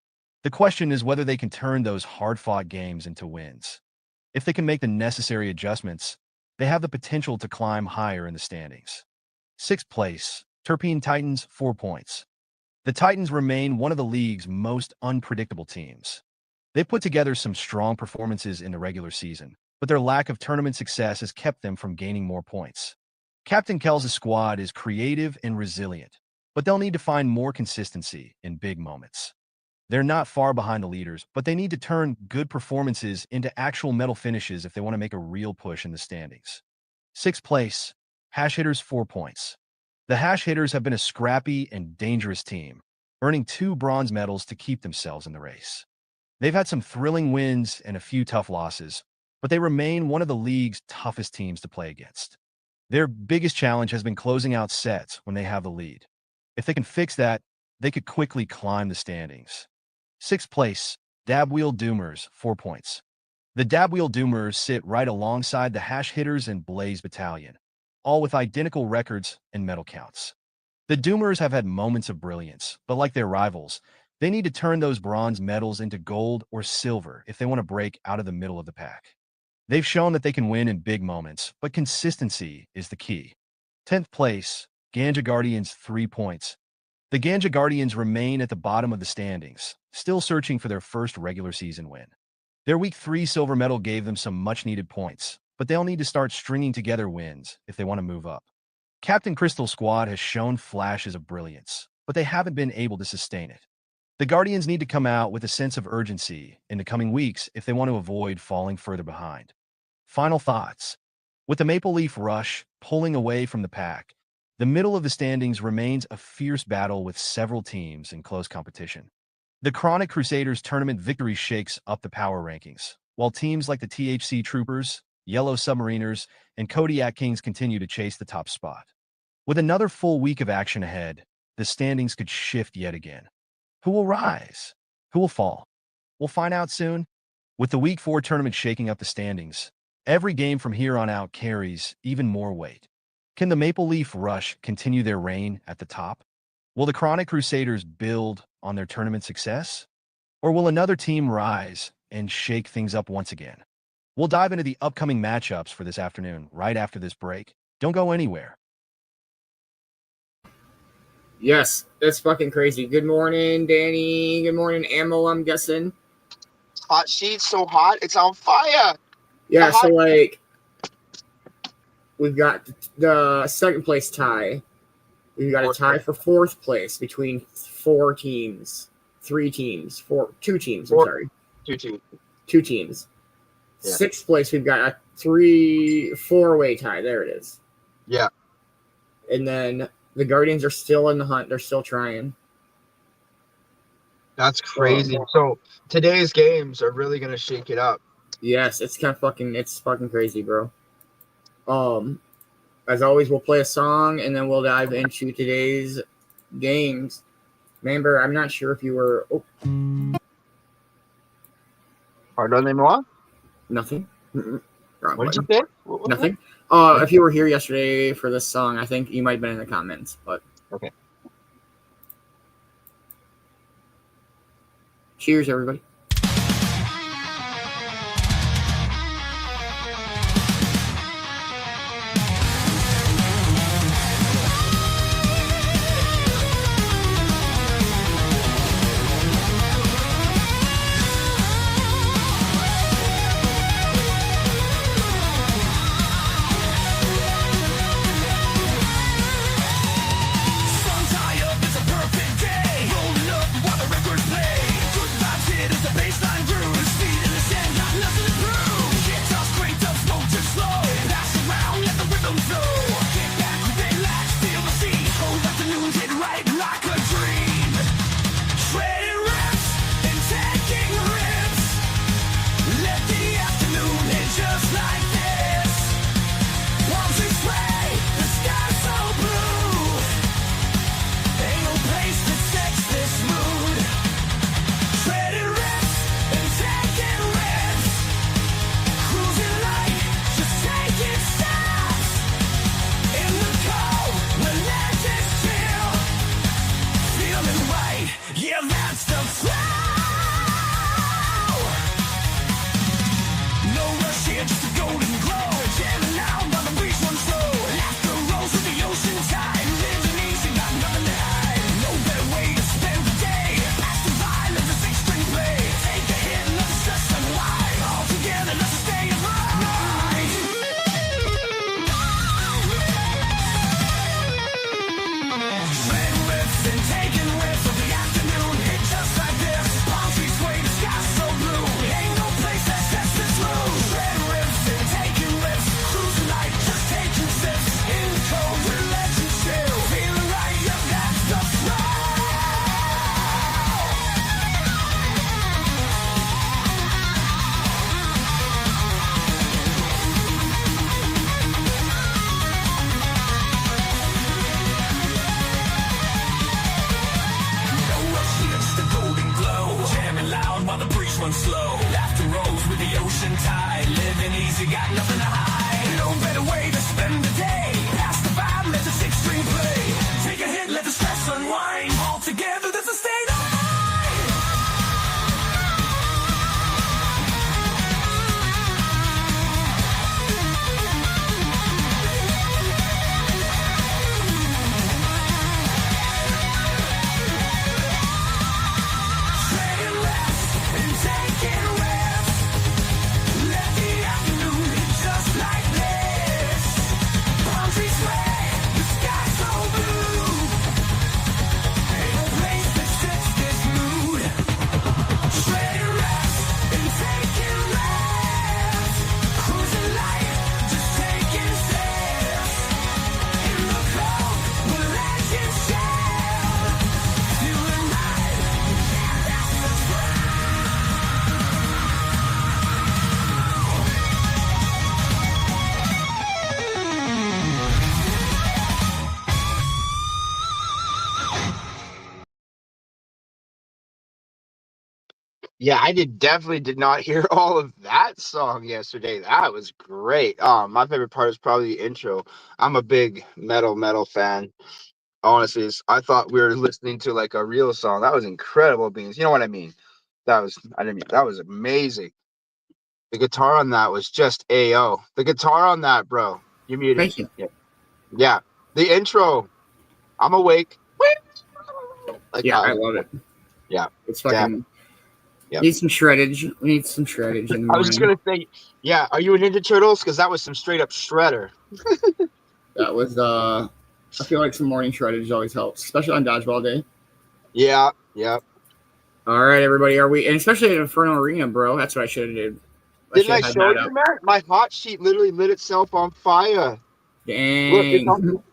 Speaker 13: The question is whether they can turn those hard-fought games into wins. If they can make the necessary adjustments, they have the potential to climb higher in the standings. 6th place, Terpene Titans, 4 points. The Titans remain one of the league's most unpredictable teams. They put together some strong performances in the regular season, but their lack of tournament success has kept them from gaining more points. Captain Kell's squad is creative and resilient, but they'll need to find more consistency in big moments. They're not far behind the leaders, but they need to turn good performances into actual medal finishes if they want to make a real push in the standings. 6th place, Hash Hitters, 4 points. The Hash Hitters have been a scrappy and dangerous team, earning 2 bronze medals to keep themselves in the race. They've had some thrilling wins and a few tough losses, but they remain one of the league's toughest teams to play against. Their biggest challenge has been closing out sets when they have the lead. If they can fix that, they could quickly climb the standings. 6th place, Dabwheel Doomers, 4 points. The Dabwheel Doomers sit right alongside the Hash Hitters and Blaze Battalion, all with identical records and medal counts. The Doomers have had moments of brilliance, but like their rivals, they need to turn those bronze medals into gold or silver if they want to break out of the middle of the pack. They've shown that they can win in big moments, but consistency is the key. 10th place, Ganja Guardians, 3 points. The Ganja Guardians remain at the bottom of the standings, still searching for their first regular season win. Their Week 3 silver medal gave them some much-needed points, but they'll need to start stringing together wins if they want to move up. Captain Crystal's squad has shown flashes of brilliance, but they haven't been able to sustain it. The Guardians need to come out with a sense of urgency in the coming weeks if they want to avoid falling further behind. Final thoughts. With the Maple Leaf Rush pulling away from the pack, the middle of the standings remains a fierce battle with several teams in close competition. The Chronic Crusaders tournament victory shakes up the power rankings, while teams like the THC Troopers, Yellow Submariners, and Kodiak Kings continue to chase the top spot. With another full week of action ahead, the standings could shift yet again. Who will rise? Who will fall? We'll find out soon. With the Week 4 tournament shaking up the standings, every game from here on out carries even more weight. Can the Maple Leaf Rush continue their reign at the top? Will the Chronic Crusaders build on their tournament success? Or will another team rise and shake things up once again? We'll dive into the upcoming matchups for this afternoon right after this break. Don't go anywhere.
Speaker 7: Yes, that's fucking crazy. Good morning, Danny. Good morning, Ammo, I'm guessing.
Speaker 8: Hot sheet's so hot, it's on fire.
Speaker 7: Yeah, so like, we've got the 2nd place tie. We've got a tie for 4th place between 2 teams. I'm sorry. Two teams. Yeah. 6th place, we've got a 4-way tie. There it is.
Speaker 8: Yeah.
Speaker 7: And then the Guardians are still in the hunt. They're still trying.
Speaker 8: That's crazy. So today's games are really going to shake it up.
Speaker 7: Yes, it's fucking crazy, bro. As always, we'll play a song and then we'll dive into today's games. Man-Bear, I'm not sure if you were. Oh.
Speaker 8: Pardonnez-moi?
Speaker 7: Nothing.
Speaker 8: What did you say?
Speaker 7: Nothing. If you were here yesterday for this song, I think you might have been in the comments, but
Speaker 8: okay.
Speaker 7: Cheers, everybody.
Speaker 2: Is a cause you got nothing to hide. No better way to spend the day. Pass the vibe, let the six-string play. Take a hit, let the stress unwind. All together, there's a state of mind. Trading less and taking risks. Let the afternoon hit just like this. Palm trees sway, the sky so blue. Ain't no place that fits this mood. Trading less and taking risks. Cruising light, just taking steps. In the cold, we'll let you share. Feel the night, yeah, that's the
Speaker 8: Yeah, I definitely did not hear all of that song yesterday. That was great. My favorite part is probably the intro. I'm a big metal fan. Honestly, I thought we were listening to like a real song. That was incredible, Beans. You know what I mean? That was amazing. The guitar on that was just AO. The guitar on that, bro. You muted.
Speaker 7: Thank you.
Speaker 8: Yeah. Yeah. The intro. I'm awake. Like,
Speaker 7: Yeah, I love it.
Speaker 8: Yeah.
Speaker 7: It's fucking.
Speaker 8: Yeah.
Speaker 7: Need some shreddage. We need some shreddage in the
Speaker 8: I was just
Speaker 7: morning.
Speaker 8: gonna say, yeah. Are you a Ninja Turtles? Because that was some straight up shredder.
Speaker 7: That was I feel like some morning shreddage always helps, especially on dodgeball day.
Speaker 8: Yeah. Yeah.
Speaker 7: All right, everybody, are we? And especially at Inferno Arena, bro. That's what I should have did.
Speaker 8: Didn't I
Speaker 7: should have
Speaker 8: show
Speaker 7: had that
Speaker 8: you,
Speaker 7: up.
Speaker 8: Matt? My hot sheet literally lit itself on fire. Look, it's
Speaker 7: Dang.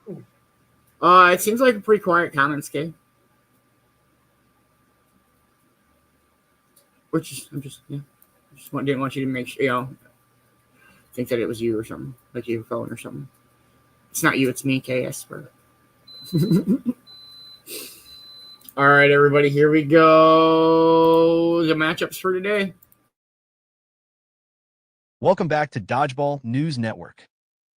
Speaker 7: It seems like a pretty quiet comments, Kay. Didn't want you to make sure, think that it was you or something, like your phone or something. It's not you, it's me, Kay, I swear. All right, everybody, here we go. The matchups for today.
Speaker 13: Welcome back to Dodgeball News Network.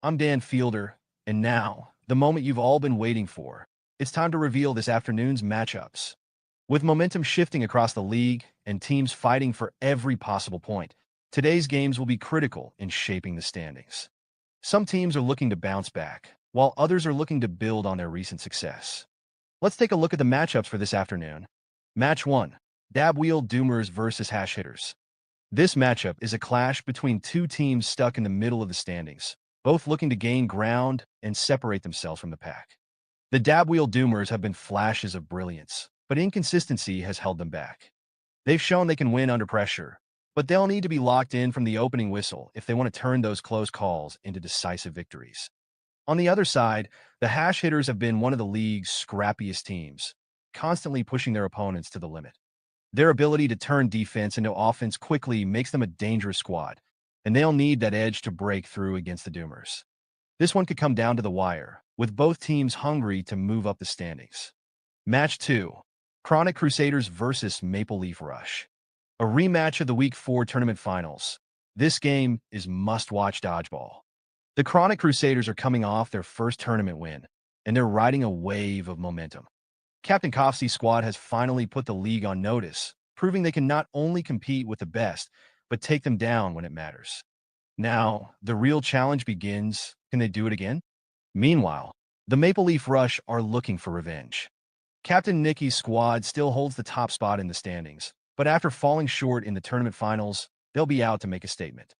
Speaker 13: I'm Dan Fielder, and now, the moment you've all been waiting for. It's time to reveal this afternoon's matchups. With momentum shifting across the league and teams fighting for every possible point, today's games will be critical in shaping the standings. Some teams are looking to bounce back, while others are looking to build on their recent success. Let's take a look at the matchups for this afternoon. Match 1. Dab Wheel Doomers versus Hash Hitters. This matchup is a clash between two teams stuck in the middle of the standings, both looking to gain ground and separate themselves from the pack. The Dab Wheel Doomers have been flashes of brilliance, but inconsistency has held them back. They've shown they can win under pressure, but they'll need to be locked in from the opening whistle if they want to turn those close calls into decisive victories. On the other side, the Hash Hitters have been one of the league's scrappiest teams, constantly pushing their opponents to the limit. Their ability to turn defense into offense quickly makes them a dangerous squad, and they'll need that edge to break through against the Doomers. This one could come down to the wire, with both teams hungry to move up the standings. Match 2. Chronic Crusaders versus Maple Leaf Rush. A rematch of the Week 4 tournament finals. This game is must-watch dodgeball. The Chronic Crusaders are coming off their first tournament win, and they're riding a wave of momentum. Captain Coffey's squad has finally put the league on notice, proving they can not only compete with the best, but take them down when it matters. Now, the real challenge begins. Can they do it again? Meanwhile, the Maple Leaf Rush are looking for revenge. Captain Nikki's squad still holds the top spot in the standings, but after falling short in the tournament finals, they'll be out to make a statement.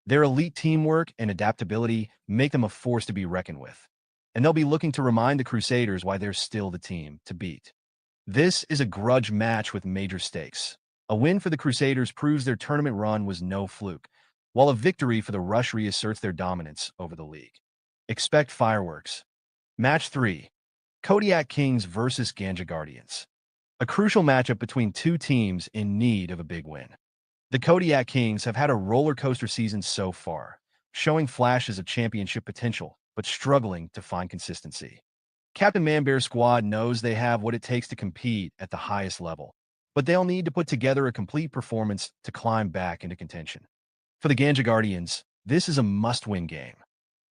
Speaker 13: Their elite teamwork and adaptability make them a force to be reckoned with, and they'll be looking to remind the Crusaders why they're still the team to beat. This is a grudge match with major stakes. A win for the Crusaders proves their tournament run was no fluke, while a victory for the Rush reasserts their dominance over the league. Expect fireworks. Match 3. Kodiak Kings versus Ganja Guardians. A crucial matchup between two teams in need of a big win. The Kodiak Kings have had a roller coaster season so far, showing flashes of championship potential, but struggling to find consistency. Captain Man-Bear's squad knows they have what it takes to compete at the highest level, but they'll need to put together a complete performance to climb back into contention. For the Ganja Guardians, This is a must-win game.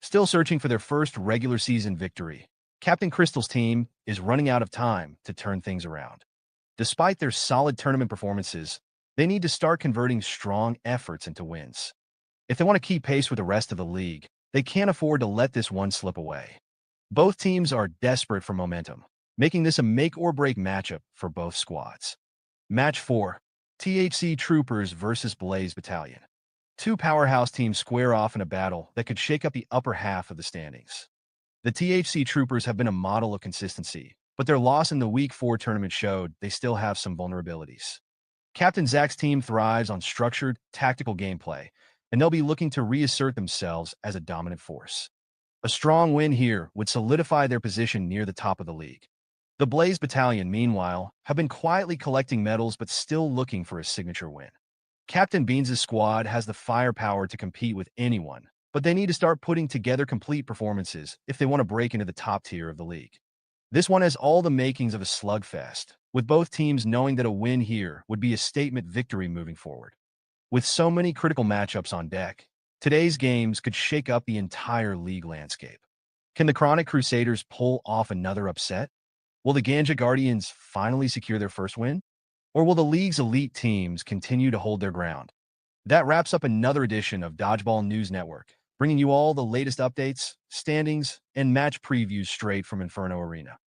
Speaker 13: Still searching for their first regular season victory, Captain Crystal's team is running out of time to turn things around. Despite their solid tournament performances, they need to start converting strong efforts into wins. If they want to keep pace with the rest of the league, they can't afford to let this one slip away. Both teams are desperate for momentum, making this a make-or-break matchup for both squads. Match 4, THC Troopers versus Blaze Battalion. Two powerhouse teams square off in a battle that could shake up the upper half of the standings. The THC Troopers have been a model of consistency, but their loss in the Week 4 tournament showed they still have some vulnerabilities. Captain Zach's team thrives on structured, tactical gameplay, and they'll be looking to reassert themselves as a dominant force. A strong win here would solidify their position near the top of the league. The Blaze Battalion, meanwhile, have been quietly collecting medals but still looking for a signature win. Captain Beanz' squad has the firepower to compete with anyone, but they need to start putting together complete performances if they want to break into the top tier of the league. This one has all the makings of a slugfest, with both teams knowing that a win here would be a statement victory moving forward. With so many critical matchups on deck, today's games could shake up the entire league landscape. Can the Chronic Crusaders pull off another upset? Will the Ganja Guardians finally secure their first win? Or will the league's elite teams continue to hold their ground? That wraps up another edition of Dodgeball News Network, bringing you all the latest updates, standings, and match previews straight from Inferno Arena.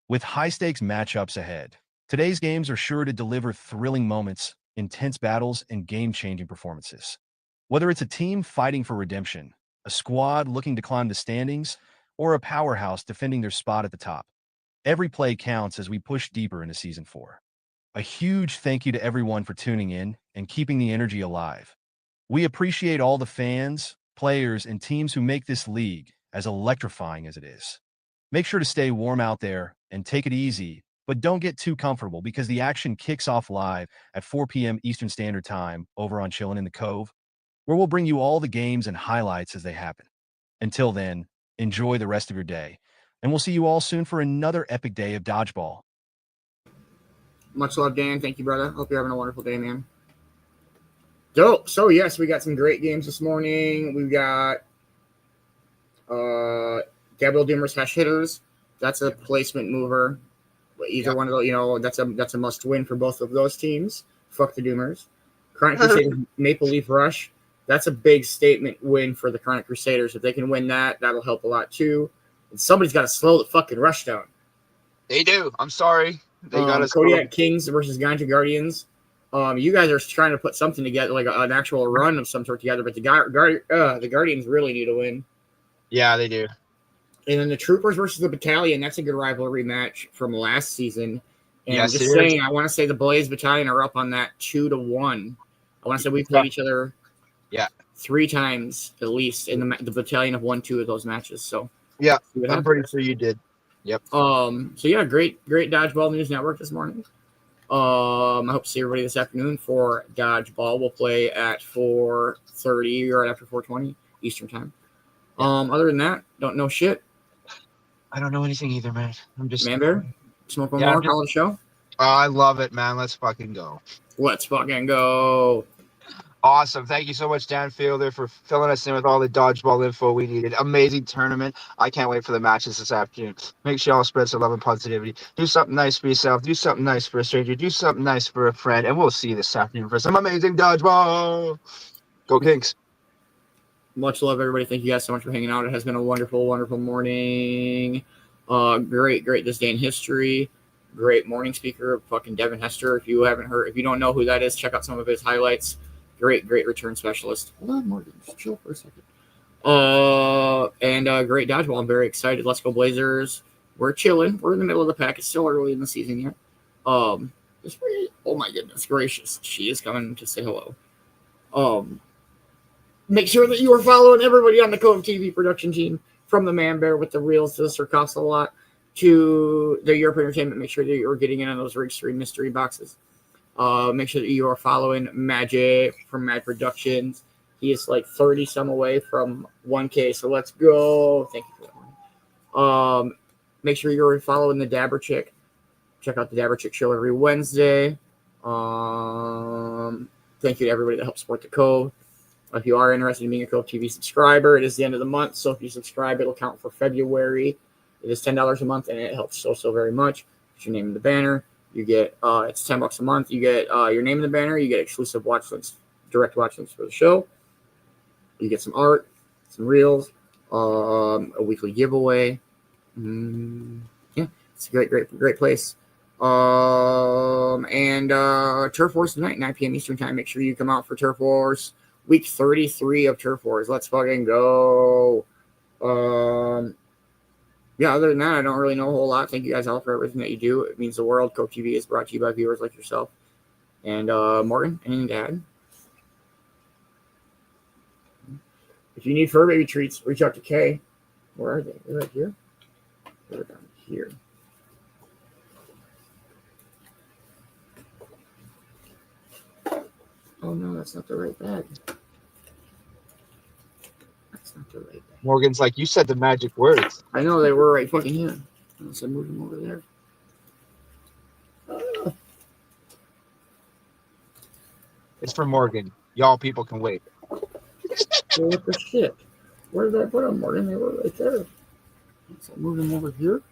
Speaker 13: With high-stakes matchups ahead, today's games are sure to deliver thrilling moments, intense battles, and game-changing performances. Whether it's a team fighting for redemption, a squad looking to climb the standings, or a powerhouse defending their spot at the top, every play counts as we push deeper into Season 4. A huge thank you to everyone for tuning in and keeping the energy alive. We appreciate all the fans, players, and teams who make this league as electrifying as it is. Make sure to stay warm out there and take it easy, but don't get too comfortable because the action kicks off live at 4 p.m. Eastern Standard Time over on Chillin' in the Cove, where we'll bring you all the games and highlights as they happen. Until then, enjoy the rest of your day, and we'll see you all soon for another epic day of dodgeball.
Speaker 7: Much love, Dan. Thank you, brother. Hope you're having a wonderful day, man. Dope. So, yes, we got some great games this morning. We've got Gabriel Doomer's Hash Hitters. That's a placement mover. Either one of those, that's a must-win for both of those teams. Fuck the Doomers. Chronic Crusaders Maple Leaf Rush. That's a big statement win for the Chronic Crusaders. If they can win that, that'll help a lot, too. And somebody's got to slow the fucking rush down.
Speaker 8: They do. I'm sorry. They got us.
Speaker 7: Kodiak Kings versus Ganja Guardians. You guys are trying to put something together, like an actual run of some sort together, but the Guardians really need a win.
Speaker 8: Yeah, they do.
Speaker 7: And then the Troopers versus the Battalion. That's a good rivalry match from last season. And
Speaker 8: Yes,
Speaker 7: I'm just saying, I want to say the Blaze Battalion are up on that 2-1. I want to say we played each other 3 times at least, and the Battalion have won 2 of those matches. So
Speaker 8: yeah, I'm pretty sure you did. Yep.
Speaker 7: So yeah, great Dodgeball News Network this morning. I hope to see everybody this afternoon for Dodgeball. We'll play at 4:30 or after 4:20 Eastern time. Other than that, don't know shit.
Speaker 8: I don't know anything either, man. I'm just
Speaker 7: Man-Bear, smoke one more, call it a show.
Speaker 8: I love it, man. Let's fucking go.
Speaker 7: Let's fucking go.
Speaker 8: Awesome. Thank you so much, Dan Fielder, for filling us in with all the dodgeball info we needed. Amazing tournament. I can't wait for the matches this afternoon. Make sure y'all spread some love and positivity. Do something nice for yourself. Do something nice for a stranger. Do something nice for a friend. And we'll see you this afternoon for some amazing dodgeball. Go Kings.
Speaker 7: Much love, everybody. Thank you guys so much for hanging out. It has been a wonderful, wonderful morning. Great this day in history. Great morning speaker, fucking Devin Hester. If you don't know who that is, check out some of his highlights. Great return specialist. Hold on, Morgan. Just chill for a second. And great dodgeball. I'm very excited. Let's go Blazers. We're chilling. We're in the middle of the pack. It's still early in the season yet. Oh my goodness gracious. She is coming to say hello. Make sure that you are following everybody on the Cove-TV production team, from the Man-Bear with the reels to the Sir Cost-A-Lot to the Europe Entertainment. Make sure that you're getting in on those Rig Stream mystery boxes. Make sure that you are following Magic from Mad Productions. He is like 30 some away from 1K, so let's go. Thank you for that one. Make sure you're following the Dabber Chick. Check out the Dabber Chick show every Wednesday. Thank you to everybody that helps support the Cove. If you are interested in being a Cove TV subscriber, it is the end of the month. So if you subscribe, it'll count for February. It is $10 a month, and it helps so very much. Put your name in the banner. You get it's $10 a month. You get your name in the banner. You get exclusive watch links, direct watch links for the show. You get some art, some reels, a weekly giveaway. Yeah, it's a great place. And Turf Wars tonight, 9 p.m. Eastern time. Make sure you come out for Turf Wars. Week 33 of Turf Wars. Let's fucking go. Yeah, other than that, I don't really know a whole lot. Thank you guys all for everything that you do. It means the world. Cove TV is brought to you by viewers like yourself. And Morgan, anything to add? If you need fur baby treats, reach out to Kay. Where are they? They're right here. They're down here. Oh no, that's not the right bag. That's not the right bag.
Speaker 8: Morgan's like, you said the magic words.
Speaker 7: I know, they were right fucking here. Unless I moved them over there.
Speaker 8: It's for Morgan. Y'all people can wait.
Speaker 7: Well, what the shit? Where did I put them, Morgan? They were right there. So I moved them over here.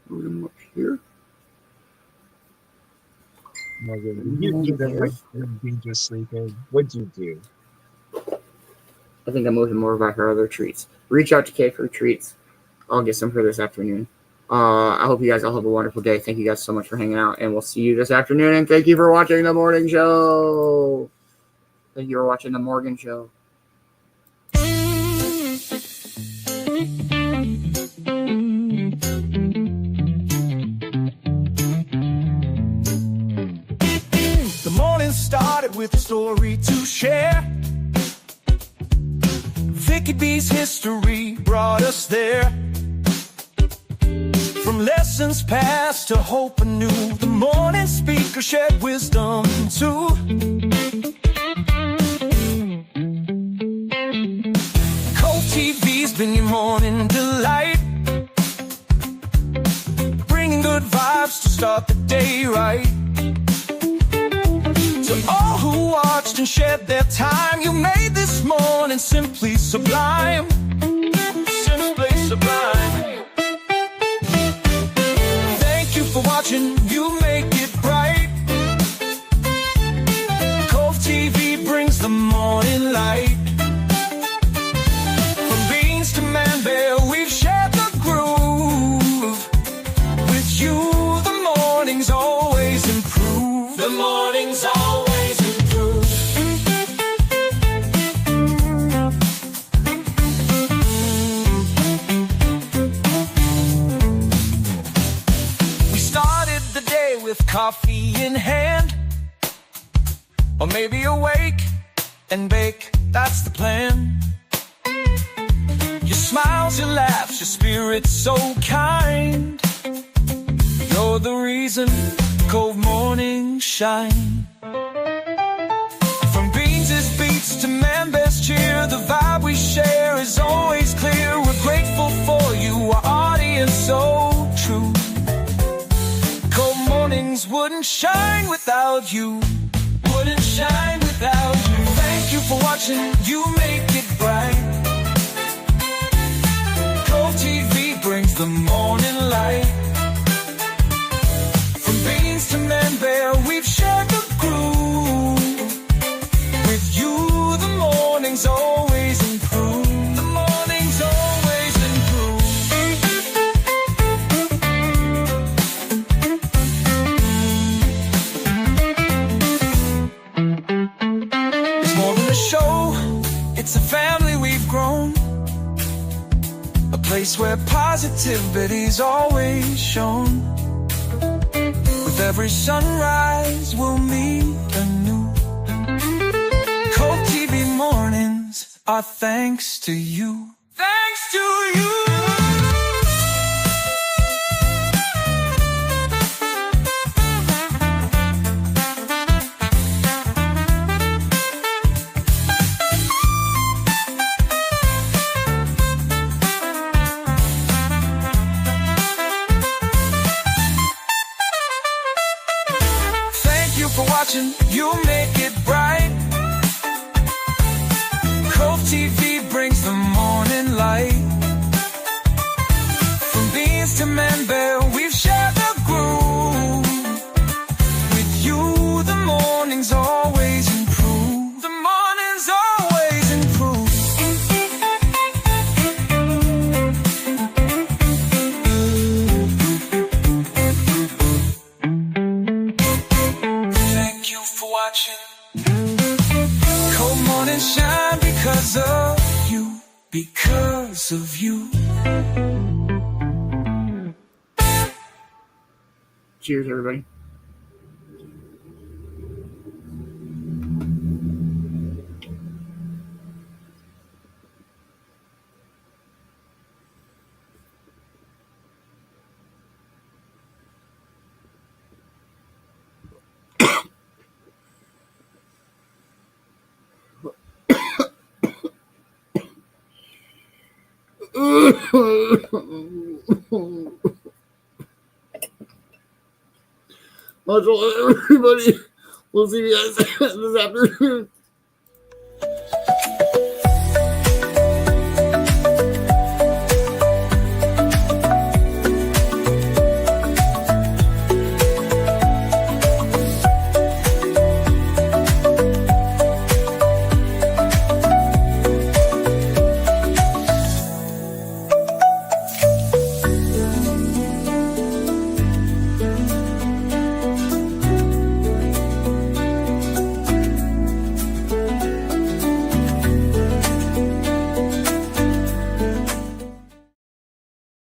Speaker 7: Move them up here.
Speaker 8: Morgan, you them like being just sleeping. What'd you do?
Speaker 7: I think I moved them over back for other treats. Reach out to Kay for treats. I'll get some for this afternoon. I hope you guys all have a wonderful day. Thank you guys so much for hanging out, and we'll see you this afternoon. And thank you for watching the morning show. Thank you for watching the Morgan show.
Speaker 3: The morning started with a story to share. Vicki B's history brought us there. From lessons past to hope anew, the morning speaker shared wisdom too. Cove-TV's been your morning delight, bringing good vibes to start the day right. To all who watched and shared their time, you made this morning simply sublime. Simply sublime. Thank you for watching, you make it bright. Cove-TV brings the morning light. From Beanz to Man-Bear, we've shared the groove. With you, the mornings always improve. The mornings always improve. We started the day with coffee in hand, or maybe awake and bake, that's the plan. Your smiles, your laughs, your spirit's so kind. You're the reason Cove mornings shine. From Beanz' beats to Man-Bear's cheer, the vibe we share is always clear. We're grateful for you, our audience so true. Cove mornings wouldn't shine without you. Wouldn't shine without you. Thank you for watching, you make it bright. Cove-TV brings the morning light. From Beanz to Man-Bear, we've shared the groove. With you, the mornings always improve. The mornings always improve. It's more than a show, it's a family we've grown. A place where positivity's always shown. With every sunrise, we'll meet anew. Cove-TV mornings are thanks to you. Thanks to you. Thank you for watching, you make it bright.
Speaker 2: shine because of you, because of you.
Speaker 7: Cheers, everybody. Much love, everybody. We'll see you guys this afternoon.